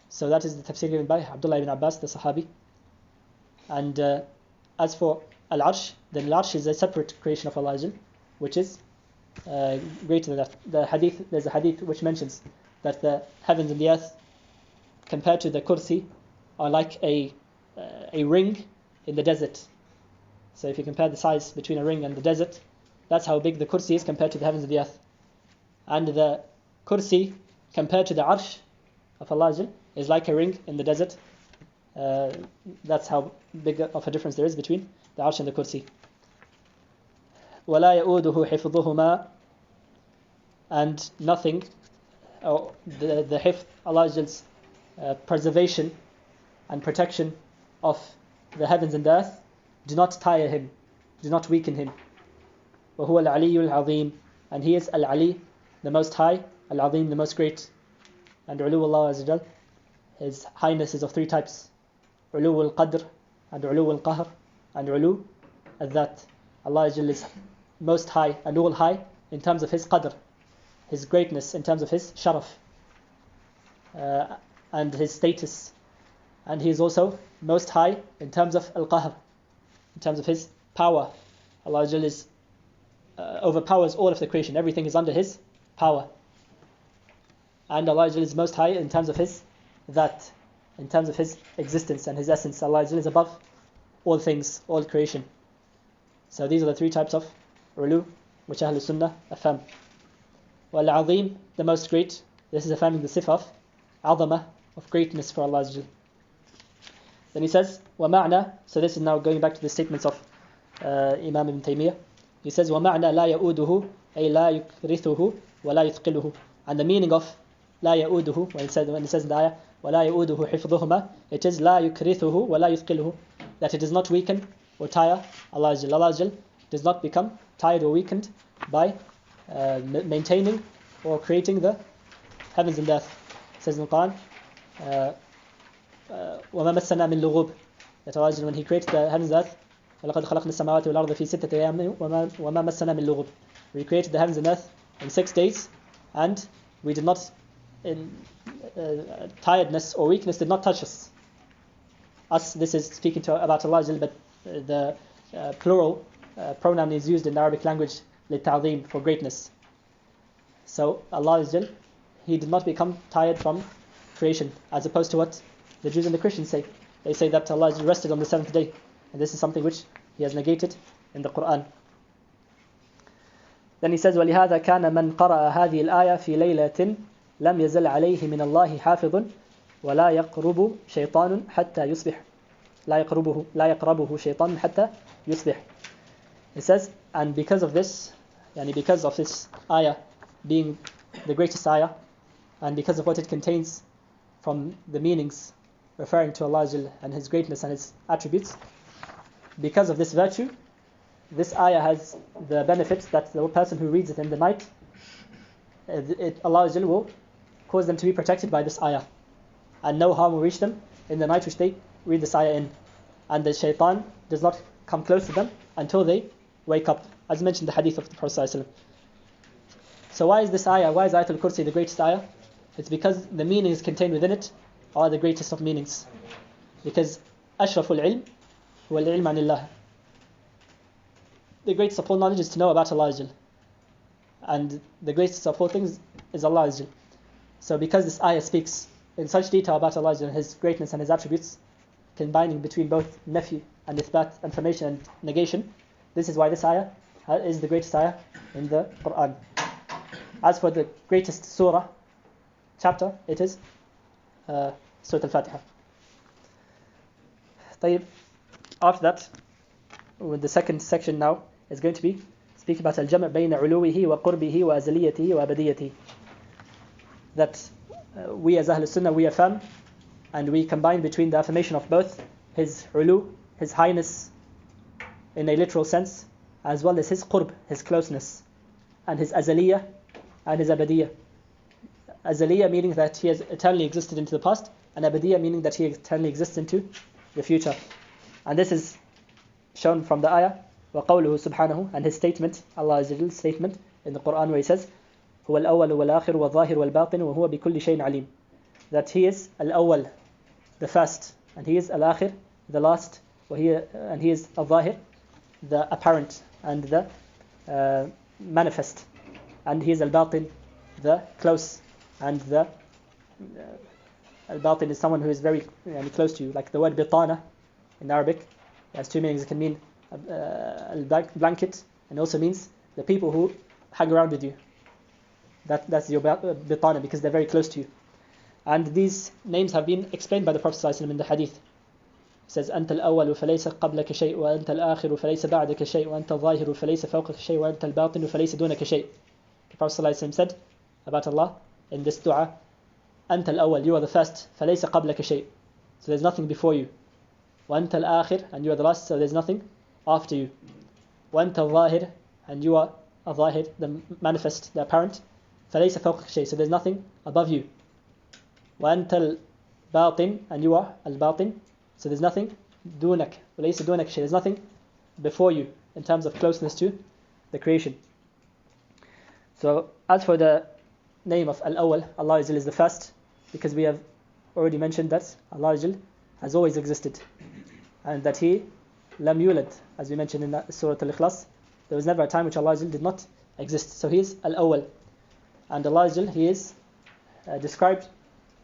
So that is the tafsir given by Abdullah ibn Abbas, the Sahabi. And as for Al-Arsh, then Al-Arsh is a separate creation of Allah, which is greater than that. There's a hadith which mentions that the heavens and the earth, compared to the kursi, are like a ring in the desert. So if you compare the size between a ring and the desert, that's how big the kursi is compared to the heavens and the earth. And the kursi, compared to the arsh of Allah, is like a ring in the desert. That's how big of a difference there is between the arsh and the kursi. وَلَا يَؤُودُهُ حِفْظُهُمَا, and nothing, or the hifz, Allah's preservation and protection of the heavens and the earth, do not tire Him, do not weaken Him. وَهُوَ الْعَلِيُّ الْعَظِيمُ, and He is Al-Ali, the most high, Al-Azim, the most great. And Ulu Allah Azza Jal, His highness is of three types: Ulu al-Qadr, and Ulu al-Qahr, and Ulu al-Dhat. Allah is most high and all high in terms of His Qadr, His greatness, in terms of His Sharaf, and His status. And He is also most high in terms of Al-Qahr, in terms of His power. Allah is overpowers all of the creation. Everything is under His power. And Allah is most high in terms of His Dhat, in terms of His existence and His essence. Allah is above all things, all creation. So these are the three types of Ulu, which Ahlul Sunnah affirm. Wal-Azim, the most great. This is affirming the sifah of Azamah, of greatness for Allah. Then he says, وَمَعْنَى, so this is now going back to the statements of Imam Ibn Taymiyyah. He says, وَمَعْنَى لَا يَؤُودُهُ أي لَا يُكْرِثُهُ وَلَا يُثْقِلُهُ. And the meaning of لَا يَؤُودُهُ, when it says in the ayah, وَلَا يَؤُودُهُ حِفْظُهُمَا, it is لَا يُكْرِثُهُ وَلَا يُثْقِلُهُ, that it does not weaken or tire Allah. Allah does not become tired or weakened by maintaining or creating the heavens and the earth. It says in the Quran, وَمَا مَسَّنَا مِن لُغُوبٍ, that Allah, when He created the heavens and the earth, وَلَقَدْ خَلَقْنَا السَّمَاوَاتِ وَالْأَرْضَ فِي سِتَّةِ أَيَّامٍ وَمَا مَسَّنَا مِن لُغُوبٍ. We created the heavens and earth in 6 days, and we did not, tiredness or weakness did not touch us. This is speaking about Allah, but the plural pronoun is used in the Arabic language لِلتَّعْظِيم, for greatness. So Allah Azza wa Jal, He did not become tired from creation, as opposed to what the Jews and the Christians say. They say that Allah Azza wa Jal rested on the 7th day, and this is something which He has negated in the Quran. Then He says, وَلِهَذَا كَانَ مَنْ قَرَأَ هَذِهِ الْآيَةِ فِي لَيْلَةٍ لَمْ يَزَلْ عَلَيْهِ مِنَ اللَّهِ حَافِظٌ وَلَا يَقْرُبُ شَيْطَانٌ حَتَّى يُصْبِحْ لا يقربه شيطان حتى يصبح. It says, and because of this, because of this ayah being the greatest ayah, and because of what it contains from the meanings referring to Allah Azza wa Jal and His greatness and His attributes, because of this virtue, this ayah has the benefit that the person who reads it in the night, Allah Azza wa Jal will cause them to be protected by this ayah, and no harm will reach them in the night which they read this ayah in, and the shaitan does not come close to them until they wake up, as mentioned in the hadith of the Prophet ﷺ. So why is this ayah, why is Ayatul Kursi the greatest ayah? It's because the meanings contained within it are the greatest of meanings. Because ashraful ilm huwa al-ilm anillah. The greatest of all knowledge is to know about Allah Azza wa Jal. And the greatest of all things is Allah Azza wa Jal. So because this ayah speaks in such detail about Allah Azza wa Jal, His greatness and His attributes, combining between both nafi and ithbat, affirmation and negation, this is why this ayah is the greatest ayah in the Quran. As for the greatest surah, chapter, it is Surah Al-Fatiha. After that, with the second section now, is going to be speaking about al-jam' bayna uluwihi wa qurbihi wa azaliyatihi wa abadiyatihi. That we as Ahl Sunnah, we affirm and we combine between the affirmation of both His ulu, His highness in a literal sense, as well as His qurb, His closeness, and His azaliyah and His abadiyah. Azaliyah meaning that He has eternally existed into the past, and abadiyah meaning that He eternally exists into the future. And this is shown from the ayah وَقَوْلُهُ سُبْحَانَهُ, and His statement, Allah Azza wa Jal's statement in the Quran, where He says هُوَ الْأَوَّلُ وَالْآخِرُ وَالظَّاهِرُ وَالْبَاطِنُ وَهُوَ بِكُلِّ شَيْءٍ عَلِيمٌ. That He is al-awwal, the first, and He is al-akhir, the last, and He is al-zahir, the apparent and the manifest, and He is al-batin, the close, and the al-batin is someone who is very close to you. Like the word bitana in Arabic, it has two meanings. It can mean blanket, and also means the people who hang around with you. That's your bitana, because they're very close to you. And these names have been explained by the Prophet ﷺ in the hadith. It says أنت الأول فليس قبلك شيء وأنت الآخر فليس بعدك شيء وأنت الظاهر فليس فوقك شيء وأنت الباطن فليس دونك شيء. The Prophet ﷺ said about Allah in this dua, أنت الأول, you are the first, فليس قبلك شيء, so there's nothing before you. وأنت الآخر, and you are the last, so there's nothing after you. وأنت الظاهر, and you are الظاهر, the manifest, the apparent, فليس فوقك شيء, so there's nothing above you. وأنت الباطن, and you are الباطن, so there's nothing دونك, فليس دونك شيء, there's nothing before you in terms of closeness to the creation. So as for the name of Al-Awwal, Allah Azza is the first, because we have already mentioned that Allah Azza has always existed, and that He lam yulad, as we mentioned in Surah Al-Ikhlas, there was never a time which Allah Azza did not exist. So He is Al-Awwal, and Allah Azza, He is described,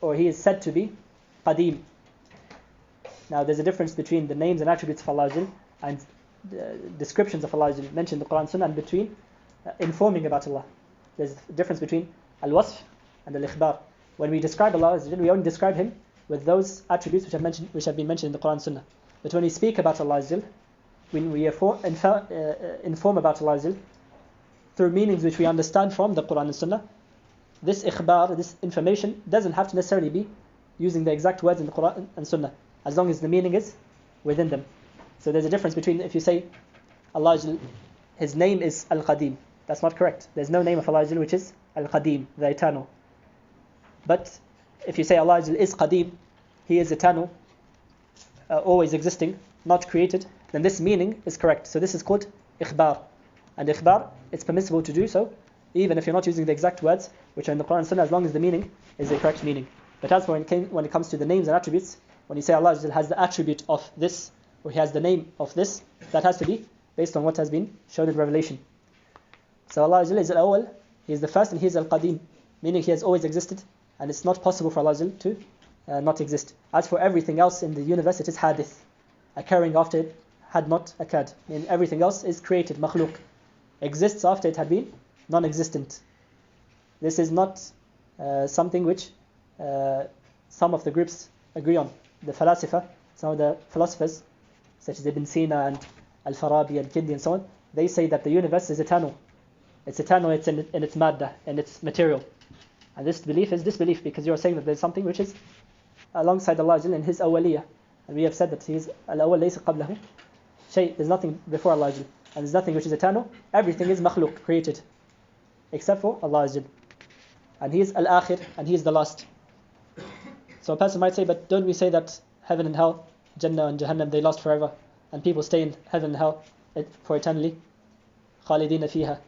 or He is said to be Qadim. Now there's a difference between the names and attributes of Allah Azza and the descriptions of Allah Azza mentioned in the Quran and Sunnah, and between informing about Allah. There's a difference between al-wasf and al-ikhbar. When we describe Allah Azza, we only describe Him with those attributes which have been mentioned in the Quran and Sunnah. But when we speak about Allah Azza, when we inform about Allah Azza through meanings which we understand from the Quran and Sunnah, this ikhbar, this information, doesn't have to necessarily be using the exact words in the Quran and Sunnah, as long as the meaning is within them. So there's a difference between, if you say Allah Azza, His name is Al-Qadim, that's not correct. There's no name of Allah Azza which is Al-Qadim, the eternal. But if you say Allah Azza is Qadim, He is eternal, always existing, not created, then this meaning is correct. So this is called ikhbar. And ikhbar, it's permissible to do so, even if you're not using the exact words which are in the Quran and Sunnah, as long as the meaning is the correct meaning. But as for when it comes to the names and attributes, when you say Allah Azza has the attribute of this, or He has the name of this, that has to be based on what has been shown in Revelation. So Allah Azza is Al-Awwal, He is the first and He is Al-Qadim, meaning He has always existed, and it's not possible for Allah to not exist. As for everything else in the universe, it is hadith, occurring after it had not occurred. And everything else is created, makhluk, exists after it had been non-existent. This is not something which some of the groups agree on. The philosopher, some of the philosophers, such as Ibn Sina and Al-Farabi and Kindi and so on, they say that the universe is eternal. It's eternal, it's in its madda, in its material. And this belief is disbelief, because you're saying that there's something which is alongside Allah in His awwaliyah. And we have said that He is al-awwal laysa qablahu shay. There's nothing before Allah, and there's nothing which is eternal. Everything is makhluk, created, except for Allah. And He is al-akhir, and He is the last. So a person might say, but don't we say that heaven and hell, Jannah and Jahannam, they last forever, and people stay in heaven and hell for eternally? Khalidina fiha,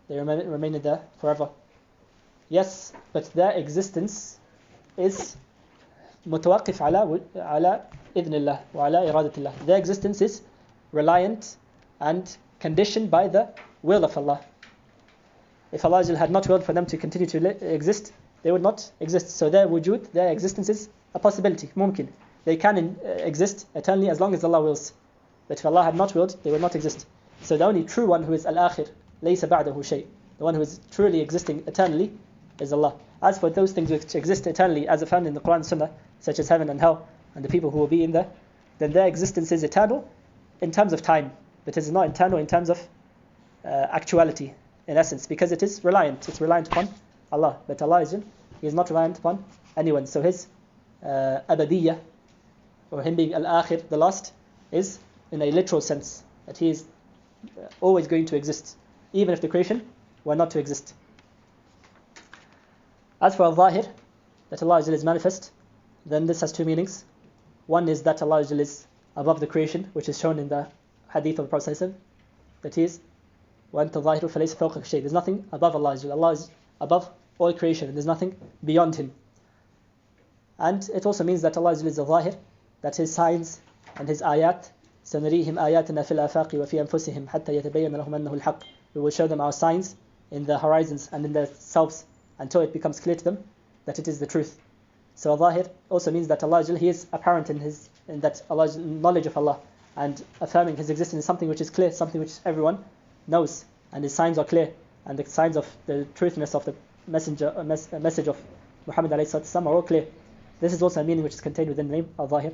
they remain there forever. Yes, but their existence is متوقف على إذن الله وعلى إرادة الله. Their existence is reliant and conditioned by the will of Allah. If Allah had not willed for them to continue to exist, they would not exist. So their wujud, their existence is a possibility, mumkin. They can exist eternally as long as Allah wills. But if Allah had not willed, they would not exist. So the only true one who is al-akhir, laysa ba'dahu shay, the one who is truly existing eternally, is Allah. As for those things which exist eternally, as found in the Quran and Sunnah, such as heaven and hell, and the people who will be in there, then their existence is eternal in terms of time, but it is not eternal in terms of actuality, in essence, because it is reliant. It's reliant upon Allah. But Allah He is not reliant upon anyone. So His abadiyyah, or Him being al-akhir, the last, is in a literal sense, that He is always going to exist, even if the creation were not to exist. As for al-zahir, that Allah is manifest, then this has two meanings. One is that Allah is above the creation, which is shown in the hadith of the Prophet ﷺ, that He is وَأَنْتَ ظَاهِرُ فَلَيْسَ فَوْقَكَ شَيْءٍ. There's nothing above Allah. Allah is above all creation, and there's nothing beyond Him. And it also means that Allah is a zahir, that His signs and His ayat, سَنَرِيهِمْ آيَاتِنَا فِي الْآفَاقِ وَفِي أَنفُسِهِمْ حَتَّى يَتَبَيَّنَ لَهُمْ أَنَّهُ الْحَقُّ. We will show them our signs in the horizons and in themselves until it becomes clear to them that it is the truth. So al-zahir also means that Allah He is apparent in that Allah's knowledge of Allah, and affirming His existence is something which is clear, something which everyone knows, and His signs are clear, and the signs of the truthness of the message of Muhammad ﷺ are all clear. This is also a meaning which is contained within the name al-zahir.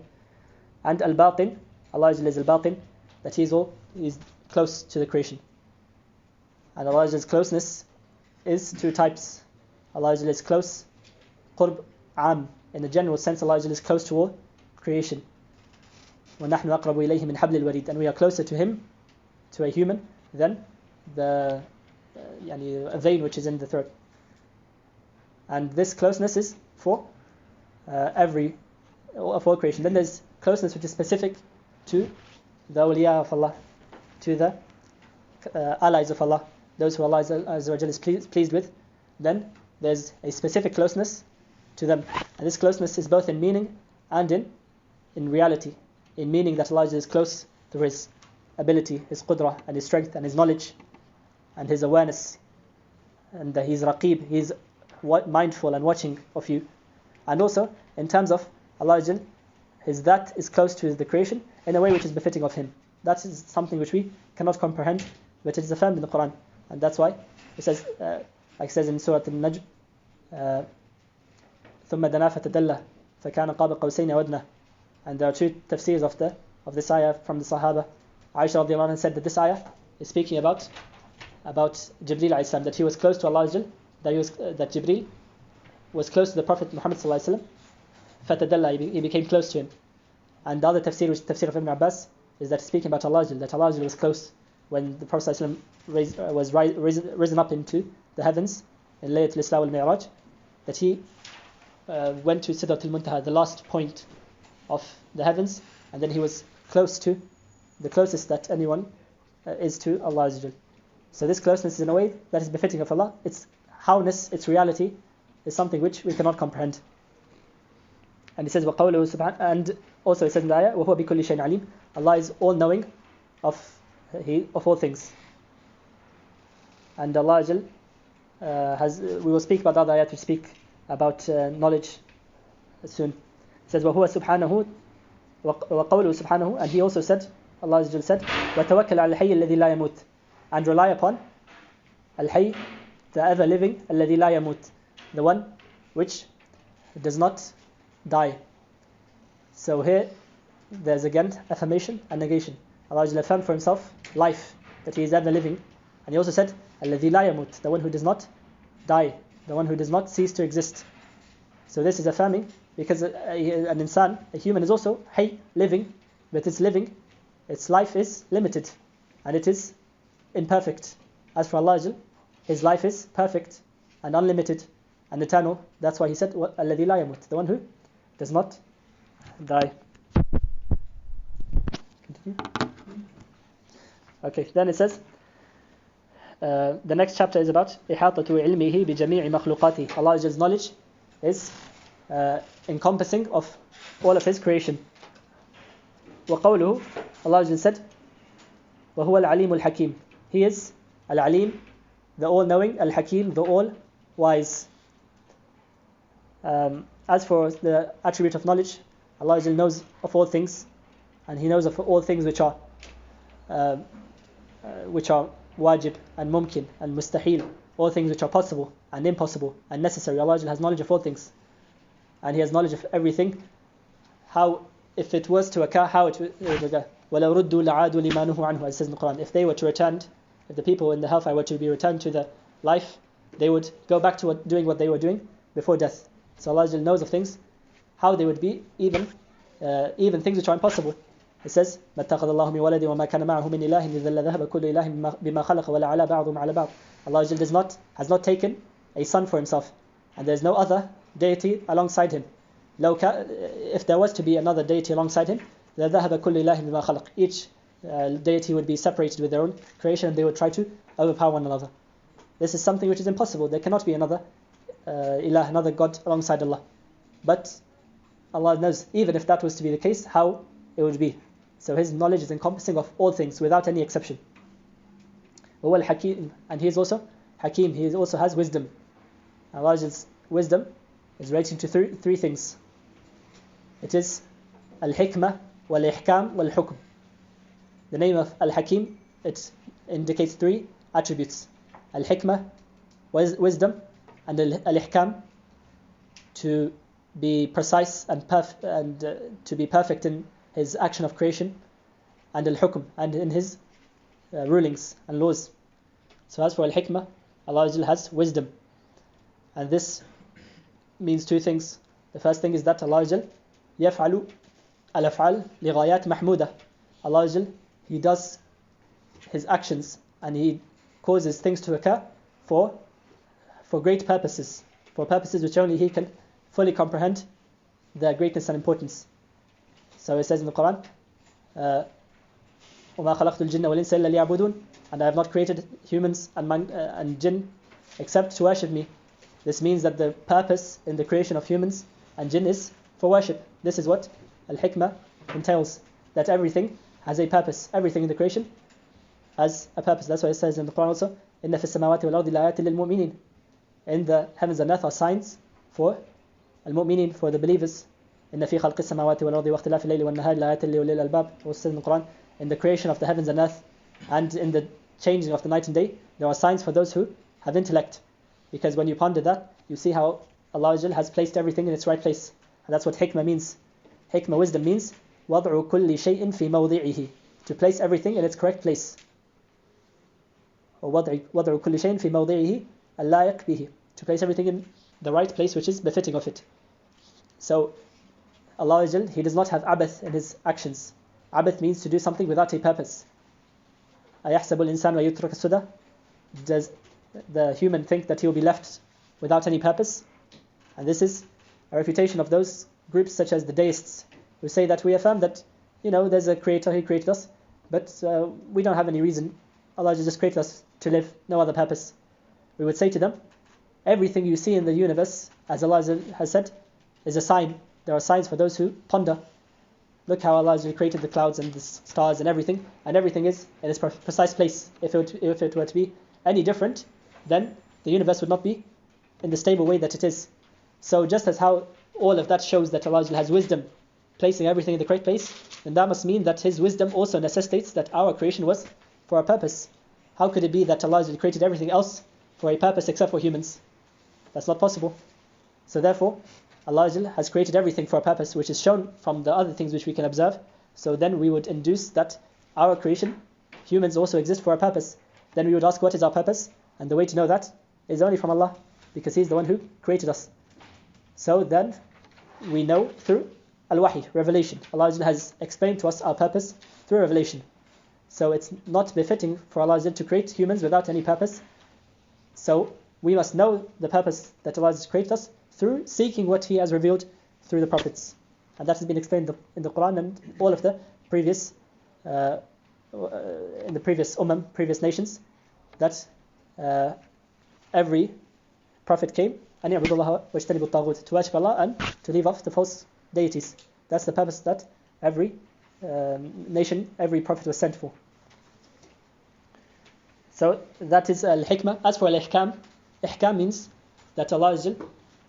And al-batin, Allah is al-batin, that He is close to the creation. And Allah's closeness is two types. Allah is close, qurb am, in the general sense. Allah is close to all creation. وَنَحْنُ أَقْرَبُ إِلَيْهِ مِنْ حَبْلِ الْوَرِيدِ. And we are closer to Him, to a human, than the a vein which is in the throat. And this closeness is for all creation. Then there's closeness which is specific to the awliya of Allah, to the allies of Allah, those who Allah is pleased with. Then there's a specific closeness to them. And this closeness is both in meaning and in reality. In meaning that Allah is close through His ability, His qudrah, and His strength, and His knowledge, and His awareness. And He's raqib, He's mindful and watching of you. And also, in terms of Allah, His that is close to the creation in a way which is befitting of Him. That is something which we cannot comprehend, but it is affirmed in the Quran. And that's why it says, like it says in Surah Al-Najm, ثُمَّ دَنَا فَتَدَلَّى فَكَانَ قَابَ قَوْسَيْنِ وَأَدْنَى. And there are two tafsirs of this ayah from the Sahaba. Aisha radiallahu anha said that this ayah is speaking about Jibreel alayhi salam, that he was close to Allah, that Jibreel was close to the Prophet Muhammad sallallahu alaihi wasallam. فَتَدَلَّى, he became close to him. And the other tafsir, which is tafsir of Ibn Abbas, is that speaking about Allah, that Allah was close when the Prophet sallallahu alaihi wasallam was risen up into the heavens in Laylatul Isra wal Mi'raj, that he went to Sidratul Muntaha, the last point of the heavens, and then he was the closest that anyone is to Allah. So this closeness is in a way that is befitting of Allah. Its howness, its reality, is something which we cannot comprehend. And he says, وَقَوْلُهُ سُبْحَانَهُ, and also it says in the ayah, وَهُوَ بِكُلِّ شَيْءٍ عَلِيمٌ. Allah is all knowing of all things. And Allah we will speak about the other ayat, we speak about knowledge soon. It says وَهُوَ سُبْحَانَهُ وَقَوْلُهُ سُبْحَانَهُ, and he also said, Allah Azza wa Jalla said, وَتَوَكَّلْ عَلَى الْحَيِّ الَّذِي لَا يَمُوتُ, and rely upon al-hayy, the ever living, الَّذِي لَا يَمُوتُ, the one which does not die. So here there's again affirmation and negation. Allah Azza wa Jalla affirmed for himself life, that he is ever living, and he also said الَّذِي لَا يَمُوتُ, the one who does not die, the one who does not cease to exist. So this is affirming, because an insan, a human, is also hayy, living, but its living, its life is limited, and it is imperfect. As for Allah, his life is perfect and unlimited and eternal. That's why he said الَّذِي لَا يَمُوتُ, the one who does not die. Continue. Okay, then it says, the next chapter is about إِحَاطَةُ عِلْمِهِ بِجَمِيعِ مَخْلُقَاتِهِ. Allah's knowledge is encompassing of all of his creation. وَقَوْلُهُ, Allah said, وَهُوَ الْعَلِيمُ الْحَكِيمُ, he is Al-Alim, the all-knowing, Al-Hakim, the all-wise. As for the attribute of knowledge, Allah knows of all things, and he knows of all things which are wajib and mumkin and mustahil, all things which are possible and impossible and necessary. Allah has knowledge of all things, and he has knowledge of everything, how, if it was to occur, how it would occur. وَلَوْ رُدُّوا لَعَادُوا لِمَا نُهُوا عَنْهُ, as it says in the Quran. If they were to return, if the people in the hellfire were to be returned to the life, they would go back to doing what they were doing before death. So Allah knows of things, how they would be, even things which are impossible. It says, مَا اتَّخَذَ اللَّهُ مِنْ وَلَدٍ وَمَا كَانَ مَعَهُ مِنْ إِلَٰهٍ إِذًا لَذَهَبَ كُلُّ إِلَٰهٍ بِمَا خَلَقَ وَلَعَلَى بَعْضُهُمْ عَلَى بَعْضٍ. Allah has not taken a son for himself, and there is no other deity alongside him. If there was to be another deity alongside him, لَذَهَبَ كُلُّ إِلَٰهٍ بِمَا خَلَقَ, each deity would be separated with their own creation, and they would try to overpower one another. This is something which is impossible. There cannot be another ilah, another God alongside Allah. But Allah knows, even if that was to be the case, how it would be. So his knowledge is encompassing of all things without any exception. وَهُوَ الْحَكِيمُ, and he is also Hakim, he also has wisdom. Allah's wisdom is relating to three things. It is al-hikmah, wal-ihkam, wal-hukm. The name of al-Hakim, it indicates three attributes. Al-hikmah, wisdom, and al-ihkam, to be precise and to be perfect in his action of creation, and al-hukm, and in his rulings and laws. So as for al-hikmah, Allah has wisdom, and this means two things. The first thing is that Allah يفعل الأفعال لغايات محمودة. Allah, he does his actions and he causes things to occur for great purposes, for purposes which only he can fully comprehend their greatness and importance. So it says in the Quran, وَمَا خَلَقْتُ الْجِنَّ وَالْإِنسَ إِلَّا لِيَعْبُدُونَ, and I have not created humans and jinn except to worship me. This means that the purpose in the creation of humans and jinn is for worship. This is what al-hikmah entails, that everything has a purpose. Everything in the creation has a purpose. That's why it says in the Quran also, إِنَّ فِي السَّمَاوَاتِ وَالْأَرْضِ لَآيَاتٍ لِلْمُؤْمِنِينَ. In the heavens and earth are signs for al-mu'minin, for the believers. إِنَّ فِي خَلْقِ السَّمَاوَاتِ وَالْأَرْضِ وَاخْتِلَافِ اللَّيْلِ وَالنَّهَارِ لَآيَاتٍ لِأُولِي الْأَلْبَابِ. Also says in the Quran, in the creation of the heavens and earth and in the changing of the night and day, there are signs for those who have intellect. Because when you ponder that, you see how Allah has placed everything in its right place. And that's what hikmah means. Hikmah, wisdom, means وَضْعُ كُلِّ شَيْءٍ فِي مَوْضِعِهِ, to place everything in its correct place. Or وَضْعُ كُلِّ شَيْءٍ فِي مَوْضِعِهِ اللَّائِقْ بِهِ, to place everything in the right place which is befitting of it. So Allah, he does not have abath in his actions. Abath means to do something without a purpose. أَيَحْسَبُ الْإِنسَانُ وَيُتْرَكَ السُّدَى, does the human think that he will be left without any purpose? And this is a refutation of those groups such as the deists, who say that we affirm that, there's a creator, he created us, but we don't have any reason. Allah just created us to live, no other purpose. We would say to them, everything you see in the universe, as Allah has said, is a sign. There are signs for those who ponder. Look how Allah created the clouds and the stars and everything is in its precise place. If it were to be any different, then the universe would not be in the stable way that it is. So just as how all of that shows that Allah has wisdom, placing everything in the correct place, then that must mean that His wisdom also necessitates that our creation was for a purpose. How could it be that Allah created everything else for a purpose except for humans? That's not possible. So therefore, Allah has created everything for a purpose, which is shown from the other things which we can observe. So then we would induce that our creation, humans also exist for a purpose. Then we would ask, what is our purpose? And the way to know that is only from Allah, because He's the one who created us. So then we know through al-wahi, revelation. Allah has explained to us our purpose through revelation. So it's not befitting for Allah to create humans without any purpose. So we must know the purpose that Allah has created us through seeking what He has revealed through the prophets. And that has been explained in the Quran and all of the previous in the previous previous nations, that every prophet came and to worship Allah and to leave off the false deities. That's the purpose that every nation, every prophet was sent for. So that is al-hikmah. As for al-ihkam, ihkam means that Allah,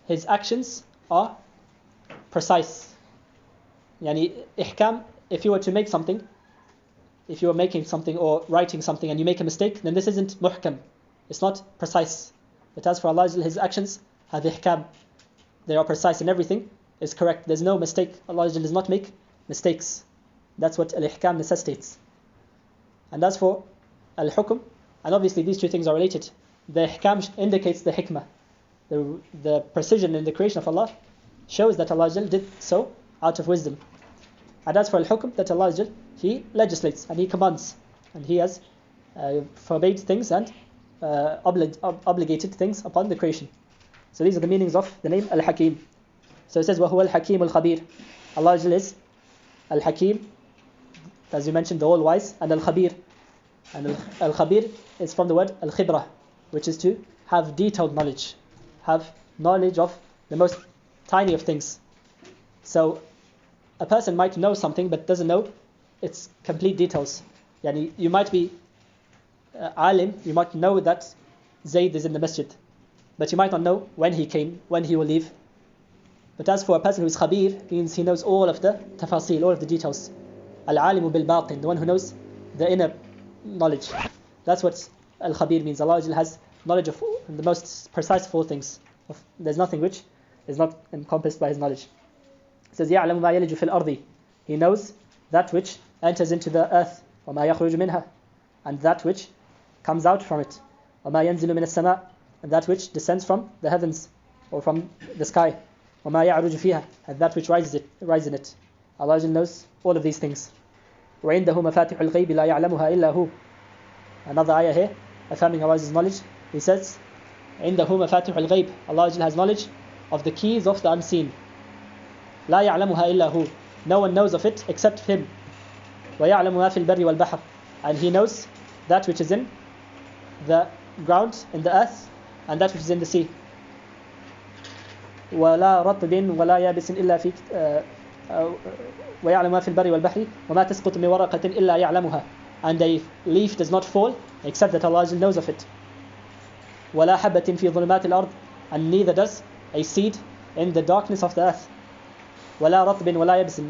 His actions are precise. Yani ihkam, if you were to make something, if you are making something or writing something and you make a mistake, then this isn't muhkam. It's not precise. But as for Allah, His actions have ihkam. They are precise and everything is correct. There's no mistake. Allah does not make mistakes. That's what al-ihkam necessitates. And as for al-hukm, and obviously these two things are related. The ihkam indicates the hikmah. The precision in the creation of Allah shows that Allah did so out of wisdom. And as for al-hukm, that Allah He legislates and He commands. And He has forbade things and obligated things upon the creation. So these are the meanings of the name Al-Hakim. So it says, وَهُوَ الْحَكِيمُ الْخَبِيرُ. Allah is Al-Hakim, as you mentioned, the all-wise, and Al-Khabir. And Al-Khabir is from the word Al-Khibrah, which is to have detailed knowledge, have knowledge of the most tiny of things. So a person might know something but doesn't know its complete details. Yani you might be alim, you might know that Zayd is in the masjid, but you might not know when he came, when he will leave. But as for a person who is khabir, means he knows all of the tafasil, all of the details. Al-alimu bil-batin, the one who knows the inner knowledge. That's what al-khabir means. Allah has knowledge of the most precise of all things. There's nothing which is not encompassed by His knowledge. It says, يَعْلَمُ مَا يَلِجُ فِي الْأَرْضِ. He knows that which enters into the earth, وَمَا يَخْرُجُ مِنْهَا, and that which comes out from it, وَمَا يَنزِلُ مِنَ السَّمَاءِ, and that which descends from the heavens or from the sky, وَمَا يَعْرُجُ فِيهَا, and that which rises in it. Allah knows all of these things. وَعِنْدَهُ مَفَاتِحُ الْغَيْبِ لَا يَعْلَمُهَا إِلَّا هُ. Another ayah here, affirming Allah's knowledge. He says, عِنْدَهُ مَفَاتِحُ الْغَيْبِ. Allah has knowledge of the keys of the unseen. لَا يَعْلَمُهَا إِلَّا هُ. No one knows of it except Him. وَيَعْلَمُ مَا فِي الْبَرِّ وَالْبَحْرِ. And He knows that which is in the ground, in the earth, and that which is in the sea. وَلَا رَطْبٍ وَلَا يَابِسٍ إِلَّا فِي وَيَعْلَمُ مَا فِي الْبَرِّ وَالْبَحْرِ وَمَا تَسْقُطُ مِنْ وَرَقَةٍ إِلَّا يَعْلَمُهَا. And a leaf does not fall except that Allah knows of it. وَلَا حَبَّةٍ فِي ظُلُمَاتِ الْأَرْضِ. And neither does a seed in the darkness of the earth. وَلَا رَطْبٍ وَلَا يَابِسٍ.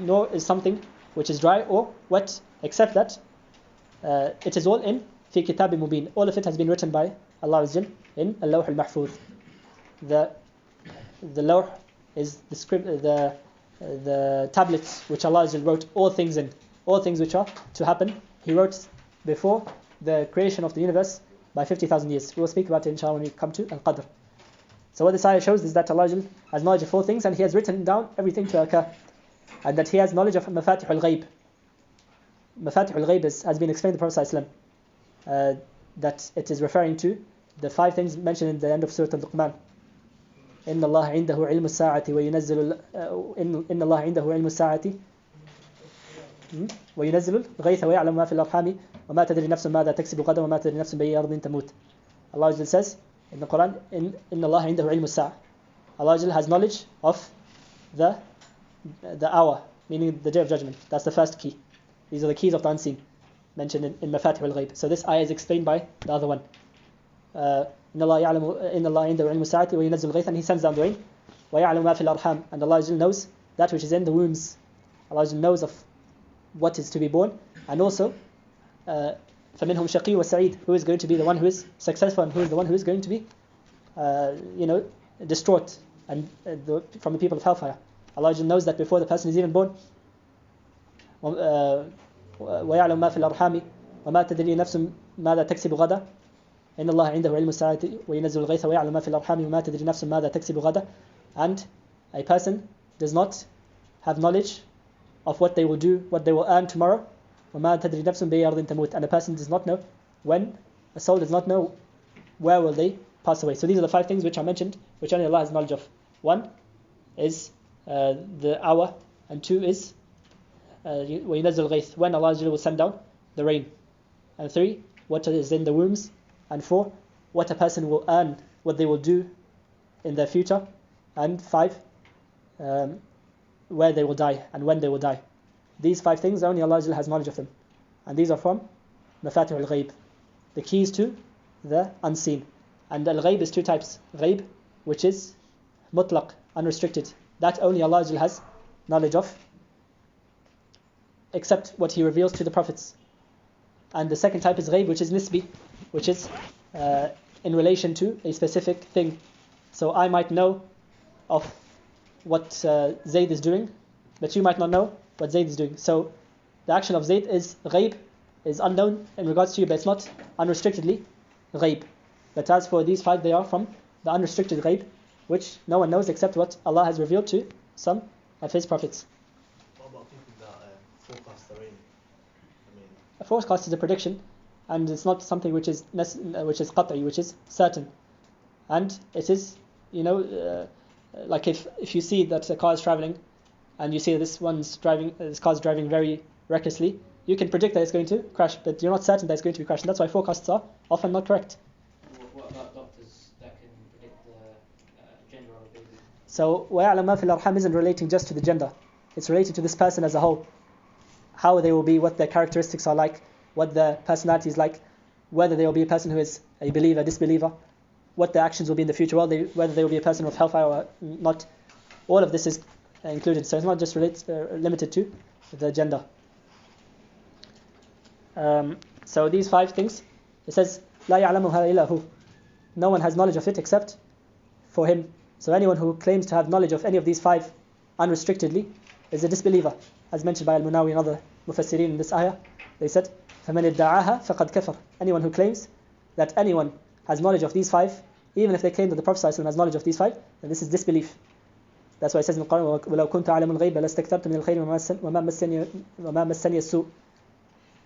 Nor is something which is dry or wet, except that it is all in فِي كِتَابٍ مُبِينٍ. All of it has been written by Allah in al-Lawh al-Mahfuz. The Lawh is the script, the tablets which Allah wrote all things in, all things which are to happen. He wrote before the creation of the universe by 50,000 years. We will speak about it inshallah when we come to Al-Qadr. So what this ayah shows is that Allah has knowledge of all things, and He has written down everything to occur, and that He has knowledge of Mafatih al-Ghayb. Mafatih al-Ghayb has been explained in the Prophet ﷺ, that it is referring to the 5 things mentioned in the end of Surah Al-Luqman. إن الله عنده علم الساعة وينزل إن الله عنده علم الساعة وينزل الغيث ويعلم ما في الأرحام وما تدري نفس ماذا تكسب غدا وما تدري نفس بأي أرض تموت. Allah says in the Quran, إن الله عنده علم الساعة. Allah has knowledge of the hour, meaning the day of judgment. That's the first key. These are the keys of the unseen mentioned in Mafatih al-Ghayb. So this ayah is explained by the other one. إن الله يعلم إن الله عنده علم الساعة وينزل الغيث, and he sends down the rain. ويعلم ما في الأرحام, and Allah knows that which is in the wombs. Allah knows of what is to be born, and also فمنهم شقي وسعيد, who is going to be the one who is successful and who is the one who is going to be distraught, and from the people of hellfire. Allah knows that before the person is even born. ويعلم ما في الأرحام وما تدري نفس ماذا تكسب غدا إن الله عنده علم الساعة وينزل الغيث ويعلم ما في الأرحام وما تدري نفس ماذا تكسب غدا. And a person does not have knowledge of what they will do, what they will earn tomorrow. وما تدري نفس بأي أرض تموت, and a person does not know when, a soul does not know where will they pass away. So these are the 5 things which are mentioned, which only Allah has knowledge of. 1 is the hour, and 2 is وينزل الغيث, when Allah will send down the rain, and 3 what is in the wombs, and 4 what a person will earn, what they will do in their future, and 5 where they will die and when they will die. These 5 things only Allah has knowledge of them, and these are from Mafatih al-Ghaib, the keys to the unseen. And al-Ghaib is 2 types. Ghaib, which is mutlaq, unrestricted, that only Allah has knowledge of, except what He reveals to the prophets. And the second type is Ghaib, which is nisbi, which is in relation to a specific thing. So I might know of what Zayd is doing, but you might not know what Zayd is doing. So the action of Zayd is Ghaib, is unknown in regards to you, but it's not unrestrictedly Ghaib. But as for these 5, they are from the unrestricted Ghaib, which no one knows except what Allah has revealed to some of His prophets. What about people that forecast the rain? A forecast is a prediction, and it's not something which is qat'i, which is certain. And it is, like if you see that a car is traveling, and you see that this car is driving very recklessly, you can predict that it's going to crash, but you're not certain that it's going to be crashed. And that's why forecasts are often not correct. What about doctors that can predict the gender of a baby? So وَيَعْلَمْ مَا فِي الْأَرْحَامِ isn't relating just to the gender. It's related to this person as a whole. How they will be, what their characteristics are like, what their personality is like, whether they will be a person who is a believer, disbeliever, what their actions will be in the future, whether they will be a person of hellfire or not. All of this is included. So it's not just limited to the gender. So these 5 things, it says لا يعلمها إلا هو. No one has knowledge of it except for him. So anyone who claims to have knowledge of any of these 5 unrestrictedly is a disbeliever, as mentioned by Al-Munawi and other Mufassirin in this ayah. They said فَمَنِ ادَّعَاهَا فَقَدْ كَفَرْ. Anyone who claims that anyone has knowledge of these 5, even if they claim that the Prophet ﷺ has knowledge of these 5, then this is disbelief. That's why it says in the Quran وَلَوْ كُنْتَ أَعْلَمُ الْغَيْبَ لَاسْتَكْثَرْتُ مِنَ الْخَيْرِ وَمَا مَسَّنِيَ السُّوءُ.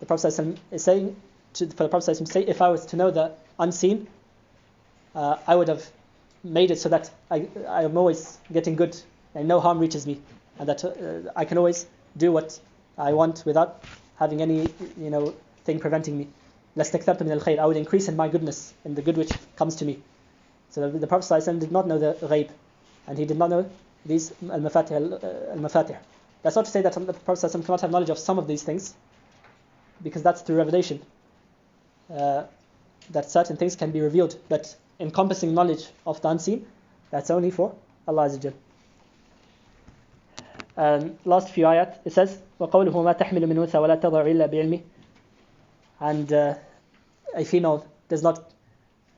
The Prophet ﷺ is saying for the Prophet ﷺ to say, if I was to know the unseen, I would have made it so that I am always getting good and no harm reaches me, and that I can always do what I want without having any thing preventing me. لَاسْتَكْثَرْتُ مِنَ الْخَيْرِ. I would increase in my goodness, in the good which comes to me. So the Prophet ﷺ did not know the ghaib, and he did not know these al-mafatih. That's not to say that the Prophet ﷺ cannot have knowledge of some of these things, because that's through revelation. That certain things can be revealed, but encompassing knowledge of the unseen, that's only for Allah Azza wa Jal. And last few ayat, it says وَقَوْلُهُ مَا تَحْمِلُ مِنْ أُنْثَى وَلَا تَضَعُ إِلَّا بِعِلْمِهِ. And a female does not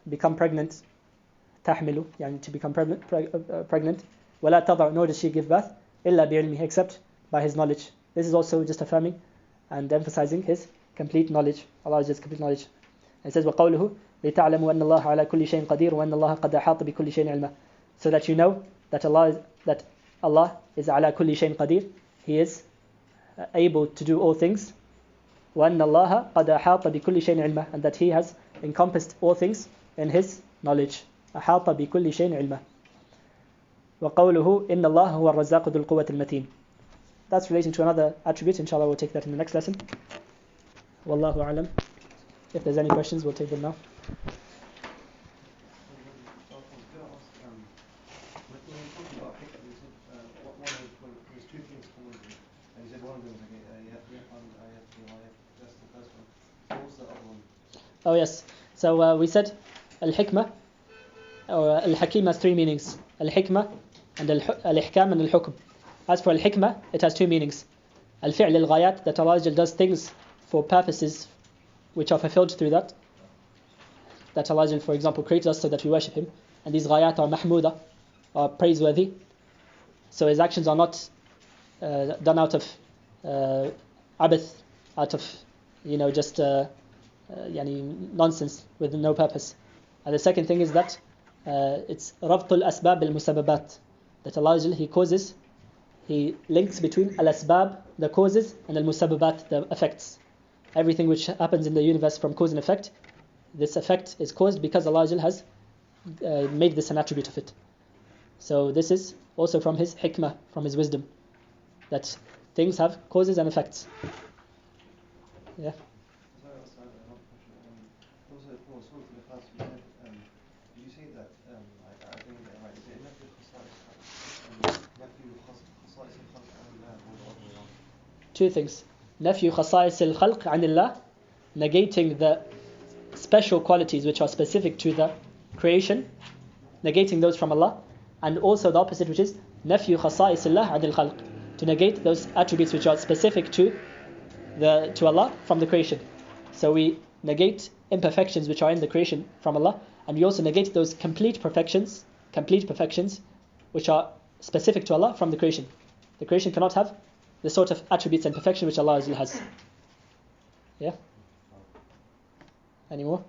become pregnant, تحمل, to become pregnant, وَلَا تَضَعُ, nor does she give birth, إِلَّا بِعِلْمِهِ, except by His knowledge. This is also just affirming and emphasizing His complete knowledge, Allah's complete knowledge. It says وَقَوْلُهُ لِتَعْلَمُوا أَنَّ اللَّهَ عَلَى كُلِّ شَيْءٍ قَدِيرٌ وَأَنَّ اللَّهَ قَدْ أَحَاطَ بِكُلِّ شَيْءٍ عِلْمًا. So that you know that Allah is عَلَى كُلِّ شَيْءٍ قَدِير. He is able to do all things. وَأَنَّ اللَّهَ قَدْ أَحَاطَ بِكُلِّ شَيْءٍ عِلْمًا, and that He has encompassed all things in His knowledge. أَحَاطَ بِكُلِّ شَيْءٍ عِلْمًا. وَقَوْلُهُ إِنَّ اللَّهَ هُوَ الرَّزَّاقُ ذُو الْقُوَّةِ الْمَتِينُ. That's relating to another attribute. Inshallah, we'll take that in the next lesson. Wallahu a'lam. If there's any questions, we'll take them now. Oh yes. So we said al-hikmah, or al-hakim has three meanings. Al-hikmah and al-ihkam and al-hukm. As for al-hikmah, it has two meanings. Al-fi'l al-ghayat, that Allah does things for purposes which are fulfilled through that. That Allah, for example, created us so that we worship Him. And these ghayat are mahmuda, are praiseworthy. So His actions are not done out of abath, out of, just nonsense with no purpose. And the second thing is that it's rabtul asbab bil musababat, that Allah He links between al-asbab, the causes, and al-musababat, the effects. Everything which happens in the universe from cause and effect, this effect is caused because Allah has made this an attribute of it. So this is also from His hikmah, from His wisdom, that things have causes and effects. Yeah. You say that I think that right. Is it two things. Nafyu khasa'is al-khalq anillah, negating the special qualities which are specific to the creation, negating those from Allah, and also the opposite, which is nafyu khasa'is Allah anil khalq, to negate those attributes which are specific to Allah from the creation. So we negate imperfections which are in the creation from Allah, and we also negate those complete perfections which are specific to Allah from the creation. The creation cannot have the sort of attributes and perfection which Allah has. Yeah? Any more?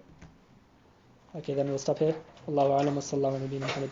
Okay, then we'll stop here. Allahu a'lam wa sallallahu ala nabiyyina Muhammad.